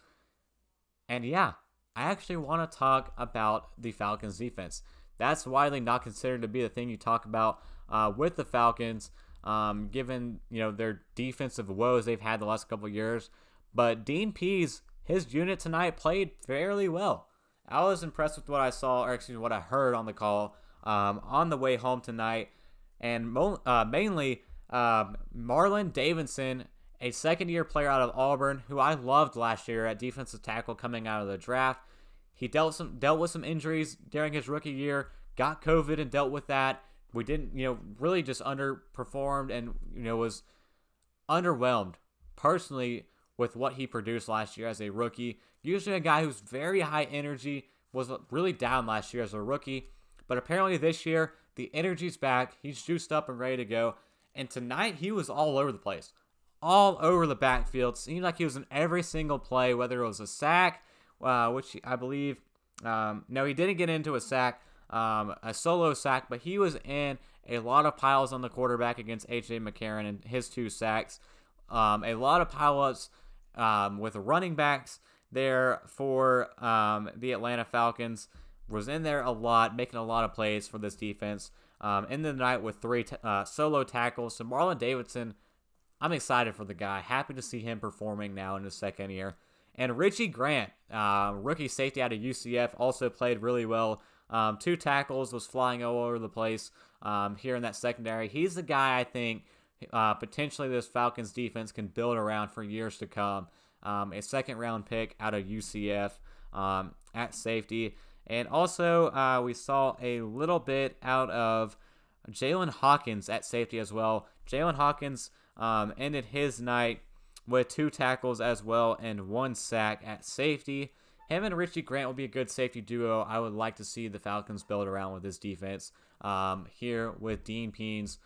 And yeah, I actually want to talk about the Falcons defense. That's widely not considered to be the thing you talk about with the Falcons, given their defensive woes they've had the last couple of years. But Dean Pease, his unit tonight played fairly well. I was impressed with what I saw, what I heard on the call on the way home tonight, and mainly Marlon Davidson, a second-year player out of Auburn, who I loved last year at defensive tackle coming out of the draft. He dealt with some injuries during his rookie year, got COVID and dealt with that. We didn't, really just underperformed and, was underwhelmed personally with what he produced last year as a rookie. Usually a guy who's very high energy, was really down last year as a rookie. But apparently this year, the energy's back. He's juiced up and ready to go. And tonight, he was all over the place. All over the backfield. Seemed like he was in every single play, whether it was a sack, which I believe, no, he didn't get into a sack, a solo sack, but he was in a lot of piles on the quarterback against A.J. McCarron and his 2 sacks. A lot of pile-ups with the running backs there for the Atlanta Falcons. Was in there a lot, making a lot of plays for this defense. Ended the night with 3 solo tackles. So Marlon Davidson, I'm excited for the guy. Happy to see him performing now in his second year. And Richie Grant, rookie safety out of UCF, also played really well. 2 tackles, was flying all over the place here in that secondary. He's the guy I think potentially this Falcons defense can build around for years to come. A second-round pick out of UCF at safety. And also, we saw a little bit out of Jalen Hawkins at safety as well. Jalen Hawkins ended his night with 2 tackles as well and 1 sack at safety. Him and Richie Grant will be a good safety duo. I would like to see the Falcons build around with this defense here with Dean Pease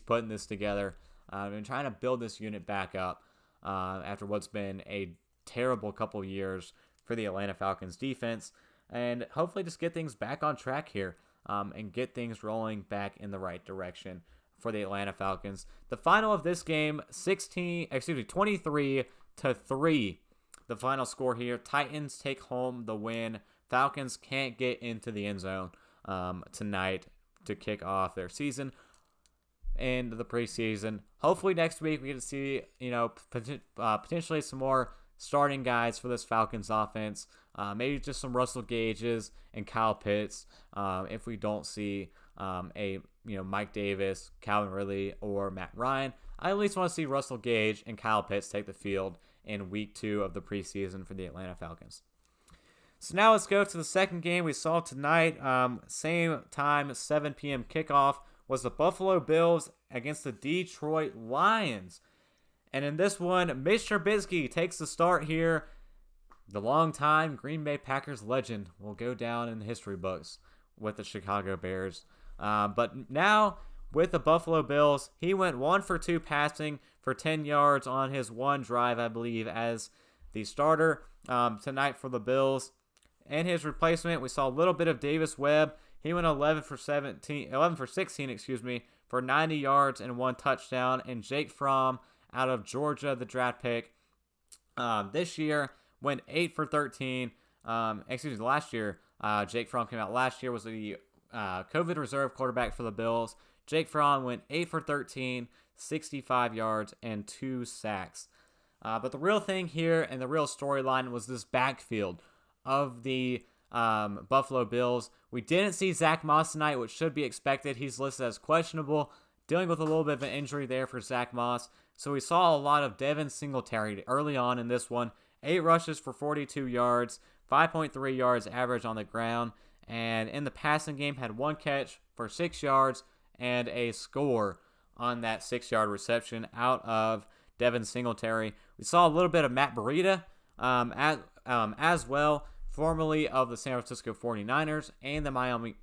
putting this together and trying to build this unit back up after what's been a terrible couple years for the Atlanta Falcons defense. And hopefully just get things back on track here and get things rolling back in the right direction for the Atlanta Falcons. The final of this game, 23-3. The final score here. Titans take home the win. Falcons can't get into the end zone tonight to kick off their season and the preseason. Hopefully next week we get to see, potentially some more starting guys for this Falcons offense. Maybe just some Russell Gages and Kyle Pitts. If we don't see Mike Davis, Calvin Ridley, or Matt Ryan, I at least want to see Russell Gage and Kyle Pitts take the field in week 2 of the preseason for the Atlanta Falcons. So now let's go to the second game we saw tonight. Same time, 7 p.m. kickoff was the Buffalo Bills against the Detroit Lions. And in this one, Mitch Trubisky takes the start here. The longtime Green Bay Packers legend will go down in the history books with the Chicago Bears. But now with the Buffalo Bills, he went 1 for 2 passing for 10 yards on his 1 drive, I believe, as the starter tonight for the Bills. And his replacement, we saw a little bit of Davis Webb. He went 11 for 16, for 90 yards and 1 touchdown. And Jake Fromm out of Georgia, the draft pick, this year went 8 for 13. Last year, Jake Fromm came out last year, was the COVID reserve quarterback for the Bills. Jake Fromm went 8 for 13, 65 yards, and 2 sacks. But the real thing here and the real storyline was this backfield of the Buffalo Bills. We didn't see Zach Moss tonight, which should be expected. He's listed as questionable, dealing with a little bit of an injury there for Zach Moss. So we saw a lot of Devin Singletary early on in this one. 8 rushes for 42 yards, 5.3 yards average on the ground. And in the passing game, had 1 catch for 6 yards and a score on that 6-yard reception out of Devin Singletary. We saw a little bit of Matt Breida as well, formerly of the San Francisco 49ers and the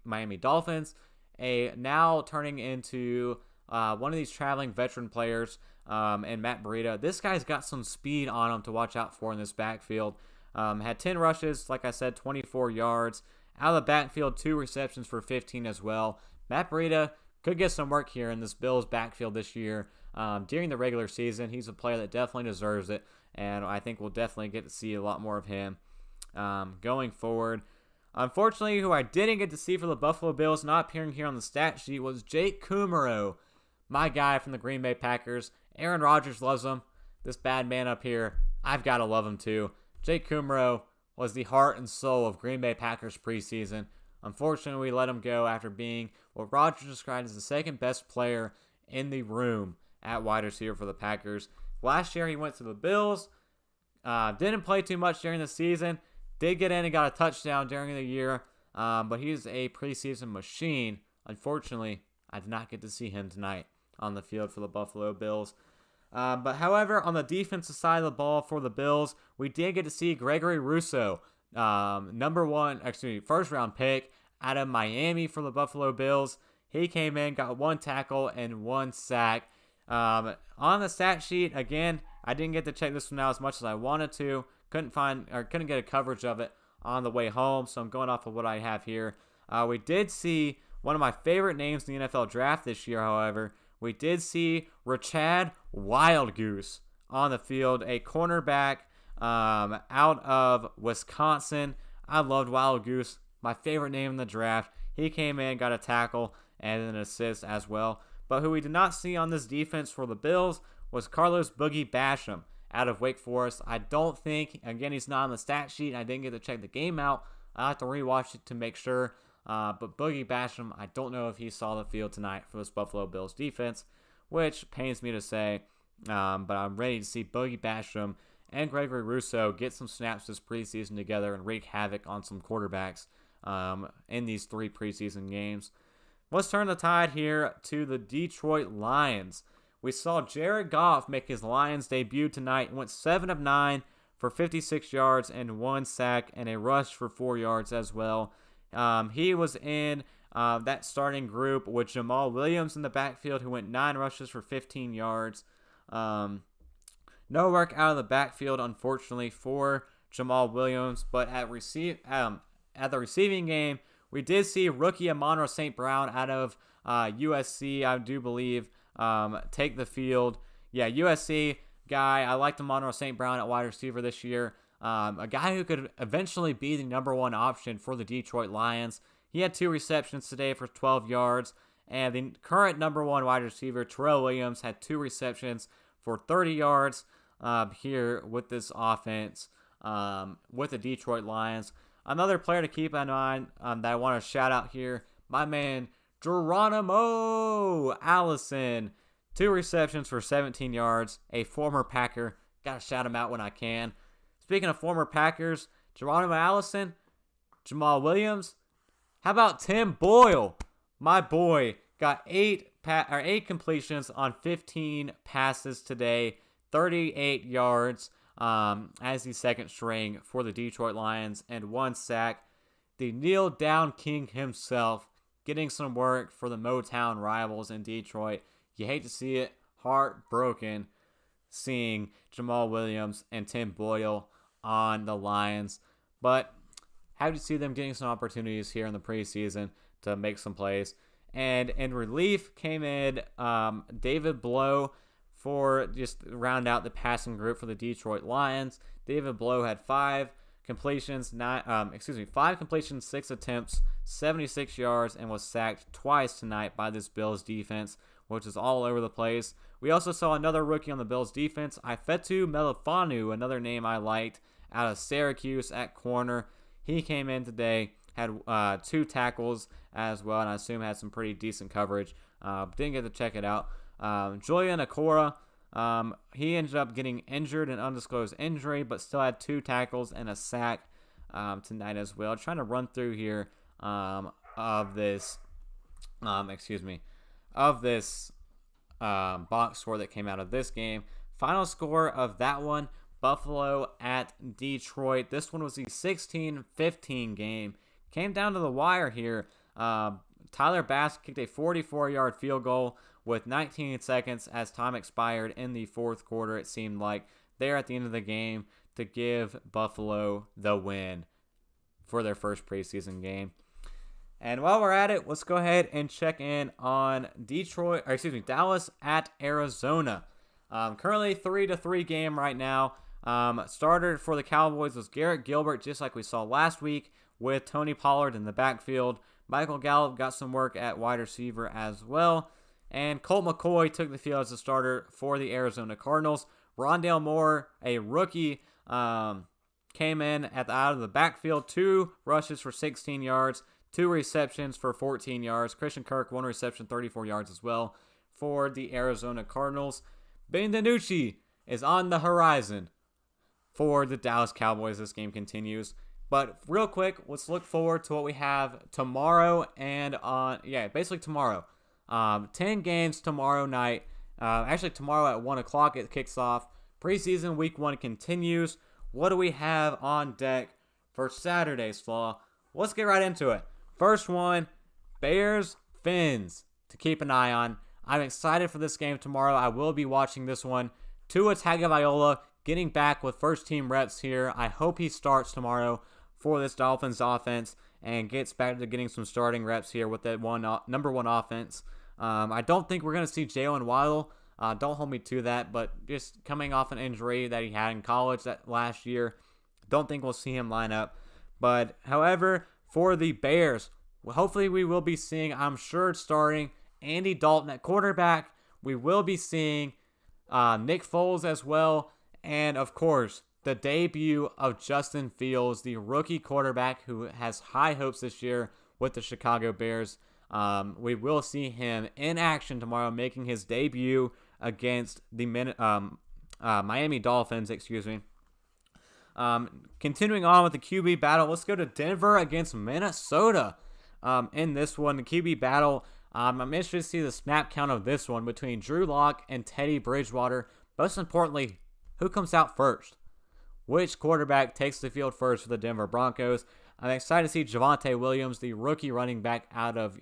Miami Dolphins, now turning into one of these traveling veteran players, and Matt Breida. This guy's got some speed on him to watch out for in this backfield. Had 10 rushes, like I said, 24 yards. Out of the backfield, 2 receptions for 15 as well. Matt Breida could get some work here in this Bills backfield this year. During the regular season, he's a player that definitely deserves it, and I think we'll definitely get to see a lot more of him going forward. Unfortunately, who I didn't get to see for the Buffalo Bills, not appearing here on the stat sheet, was Jake Kumarow, my guy from the Green Bay Packers. Aaron Rodgers loves him. This bad man up here, I've got to love him too. Jake Kumrow was the heart and soul of Green Bay Packers preseason. Unfortunately, we let him go after being what Rodgers described as the second best player in the room at wide receiver for the Packers. Last year, he went to the Bills. Didn't play too much during the season. Did get in and got a touchdown during the year. But he's a preseason machine. Unfortunately, I did not get to see him tonight on the field for the Buffalo Bills. But however, on the defensive side of the ball for the Bills, we did get to see Gregory Rousseau, first round pick out of Miami for the Buffalo Bills. He came in, got 1 tackle and 1 sack. On the stat sheet, again, I didn't get to check this one out as much as I wanted to. Couldn't get a coverage of it on the way home, so I'm going off of what I have here. We did see one of my favorite names in the NFL draft this year, however. We did see Rachad Wildgoose on the field, a cornerback out of Wisconsin. I loved Wildgoose, my favorite name in the draft. He came in, got a tackle, and an assist as well. But who we did not see on this defense for the Bills was Carlos Boogie Basham out of Wake Forest. I don't think, again, he's not on the stat sheet. I didn't get to check the game out. I'll have to rewatch it to make sure. But Boogie Basham, I don't know if he saw the field tonight for this Buffalo Bills defense, which pains me to say. But I'm ready to see Boogie Basham and Gregory Rousseau get some snaps this preseason together and wreak havoc on some quarterbacks in these 3 preseason games. Let's turn the tide here to the Detroit Lions. We saw Jared Goff make his Lions debut tonight and went 7 of 9 for 56 yards and 1 sack and a rush for 4 yards as well. He was in that starting group with Jamal Williams in the backfield, who went 9 rushes for 15 yards. No work out of the backfield, unfortunately, for Jamal Williams. But at the receiving game, we did see rookie Monroe St. Brown out of USC, I do believe, take the field. Yeah, USC guy. I liked Monroe St. Brown at wide receiver this year. A guy who could eventually be the number 1 option for the Detroit Lions. He had 2 receptions today for 12 yards. And the current number 1 wide receiver, Terrell Williams, had 2 receptions for 30 yards here with this offense with the Detroit Lions. Another player to keep in mind that I want to shout out here, my man Geronimo Allison. 2 receptions for 17 yards, a former Packer. Got to shout him out when I can. Speaking of former Packers, Geronimo Allison, Jamal Williams. How about Tim Boyle? My boy got 8 completions on 15 passes today, 38 yards as the second string for the Detroit Lions, and 1 sack. The kneel down king himself getting some work for the Motown rivals in Detroit. You hate to see it. Heartbroken seeing Jamal Williams and Tim Boyle on the Lions. But happy to see them getting some opportunities here in the preseason to make some plays. And in relief came in David Blow for just round out the passing group for the Detroit Lions. David Blow had 5 completions, 6 attempts, 76 yards, and was sacked twice tonight by this Bills defense, which is all over the place. We also saw another rookie on the Bills defense, Ifeatu Melifanu, another name I liked, out of Syracuse at corner. He came in today, had 2 tackles as well, and I assume had some pretty decent coverage. Didn't get to check it out. Julian Okora, he ended up getting injured, an undisclosed injury, but still had 2 tackles and a sack tonight as well. Trying to run through here of this box score that came out of this game. Final score of that one, Buffalo at Detroit. This one was the 16-15 game. Came down to the wire here. Tyler Bass kicked a 44-yard field goal with 19 seconds as time expired in the fourth quarter. It seemed like there at the end of the game to give Buffalo the win for their first preseason game. And while we're at it, let's go ahead and check in on Dallas at Arizona. Currently 3-3 game right now. Starter for the Cowboys was Garrett Gilbert, just like we saw last week, with Tony Pollard in the backfield. Michael Gallup got some work at wide receiver as well. And Colt McCoy took the field as a starter for the Arizona Cardinals. Rondale Moore, a rookie, came in out of the backfield. 2 rushes for 16 yards, 2 receptions for 14 yards. Christian Kirk, 1 reception, 34 yards as well for the Arizona Cardinals. Ben DiNucci is on the horizon for the Dallas Cowboys. This game continues. But real quick, let's look forward to what we have tomorrow and basically tomorrow. 10 games tomorrow night. Actually, tomorrow at 1 o'clock it kicks off. Preseason week 1 continues. What do we have on deck for Saturday's Flaw? Let's get right into it. First one, Bears Fins to keep an eye on. I'm excited for this game tomorrow. I will be watching this one. Tua Tagovailoa getting back with first team reps here. I hope he starts tomorrow for this Dolphins offense and gets back to getting some starting reps here with that number 1 offense. I don't think we're going to see Jalen Waddle. Don't hold me to that, but just coming off an injury that he had in college that last year, don't think we'll see him line up. But however, for the Bears, hopefully we will be seeing, I'm sure, starting Andy Dalton at quarterback. We will be seeing Nick Foles as well. And, of course, the debut of Justin Fields, the rookie quarterback who has high hopes this year with the Chicago Bears. We will see him in action tomorrow, making his debut against the Miami Dolphins, Continuing on with the QB battle, let's go to Denver against Minnesota. In this one, the QB battle, I'm interested to see the snap count of this one between Drew Lock and Teddy Bridgewater. Most importantly, who comes out first? Which quarterback takes the field first for the Denver Broncos? I'm excited to see Javonte Williams, the rookie running back out of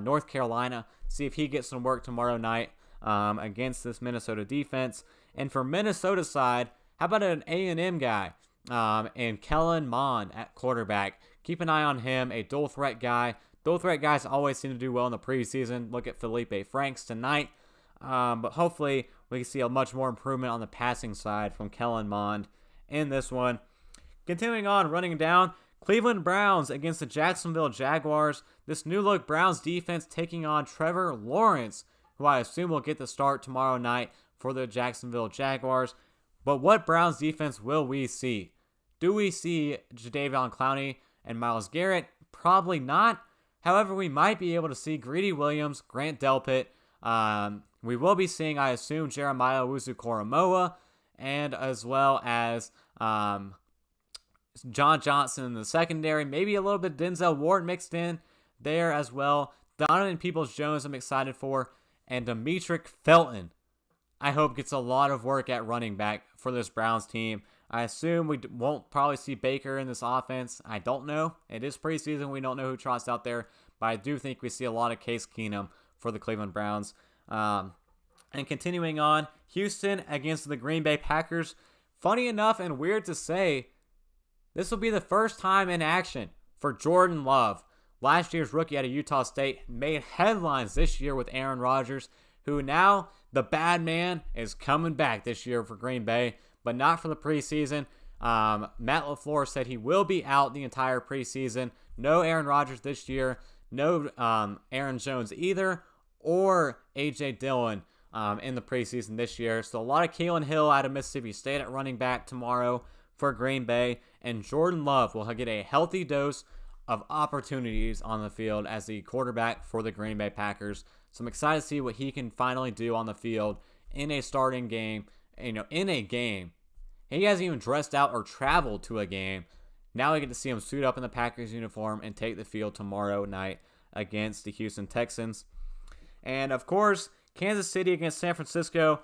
North Carolina, see if he gets some work tomorrow night against this Minnesota defense. And for Minnesota's side, how about an A&M guy and Kellen Mond at quarterback? Keep an eye on him, a dual threat guy. Dual threat guys always seem to do well in the preseason. Look at Felipe Franks tonight. But hopefully we can see a much more improvement on the passing side from Kellen Mond in this one. Continuing on, running down, Cleveland Browns against the Jacksonville Jaguars. This new look Browns defense taking on Trevor Lawrence, who I assume will get the start tomorrow night for the Jacksonville Jaguars. But what Browns defense will we see? Do we see Jadeveon Clowney and Myles Garrett? Probably not. However, we might be able to see Greedy Williams, Grant Delpit. We will be seeing, I assume, Jeremiah Owusu-Koramoah, and as well as John Johnson in the secondary. Maybe a little bit Denzel Ward mixed in there as well. Donovan Peoples-Jones I'm excited for. And Demetric Felton, I hope, gets a lot of work at running back for this Browns team. I assume we won't probably see Baker in this offense. I don't know. It is preseason. We don't know who trots out there. But I do think we see a lot of Case Keenum for the Cleveland Browns. And continuing on, Houston against the Green Bay Packers. Funny enough and weird to say, this will be the first time in action for Jordan Love. last year's rookie out of Utah State, made headlines this year with Aaron Rodgers, who now, the bad man, is coming back this year for Green Bay, but not for the preseason. Matt LaFleur said he will be out the entire preseason. No Aaron Rodgers this year. No Aaron Jones either, or A.J. Dillon in the preseason this year. So a lot of Keelan Hill out of Mississippi State at running back tomorrow for Green Bay. And Jordan Love will get a healthy dose of opportunities on the field as the quarterback for the Green Bay Packers. So I'm excited to see what he can finally do on the field in a starting game. In a game. He hasn't even dressed out or traveled to a game. Now we get to see him suit up in the Packers uniform and take the field tomorrow night against the Houston Texans. And, of course, Kansas City against San Francisco.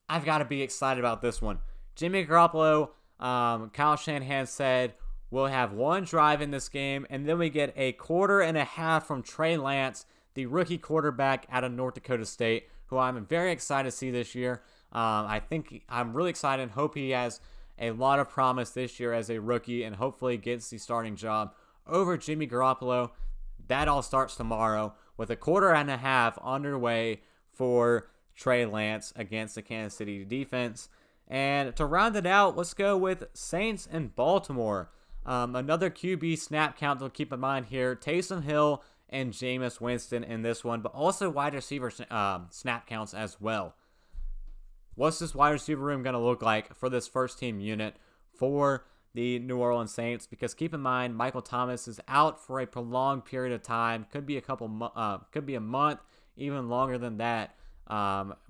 I've got to be excited about this one. Jimmy Garoppolo, Kyle Shanahan said, we'll have one drive in this game, and then we get a quarter and a half from Trey Lance, the rookie quarterback out of North Dakota State, who I'm very excited to see this year. I'm really excited and hope he has a lot of promise this year as a rookie and hopefully gets the starting job over Jimmy Garoppolo. That all starts tomorrow with a quarter and a half underway for Trey Lance against the Kansas City defense. And to round it out, let's go with Saints and Baltimore. Another QB snap count to keep in mind here. Taysom Hill and Jameis Winston in this one, but also wide receiver snap counts as well. What's this wide receiver room going to look like for this first team unit for the New Orleans Saints? Because keep in mind, Michael Thomas is out for a prolonged period of time. Could be a month, even longer than that,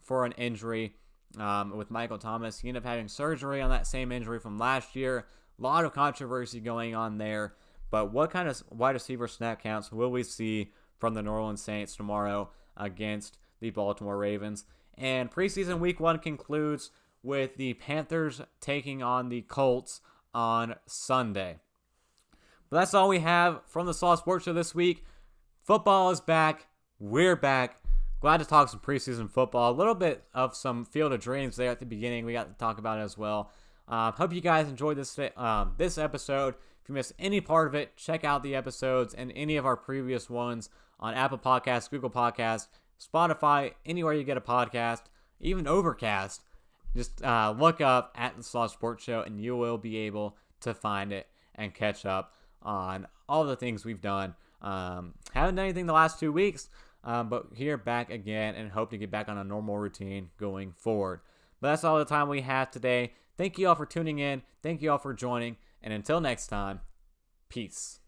for an injury. With Michael Thomas, he ended up having surgery on that same injury from last year. A lot of controversy going on there. But what kind of wide receiver snap counts will we see from the New Orleans Saints tomorrow against the Baltimore Ravens? And preseason week 1 concludes with the Panthers taking on the Colts on Sunday. But that's all we have from the Slaw Sports Show this week. Football is back. We're back. Glad to talk some preseason football. A little bit of some Field of Dreams there at the beginning. We got to talk about it as well. Hope you guys enjoyed this episode. If you missed any part of it, check out the episodes and any of our previous ones on Apple Podcasts, Google Podcasts, Spotify, anywhere you get a podcast, even Overcast. Just look up at the Slaw Sports Show and you will be able to find it and catch up on all the things we've done. Haven't done anything the last 2 weeks, but here back again and hope to get back on a normal routine going forward. But that's all the time we have today. Thank you all for tuning in. Thank you all for joining. And until next time, peace.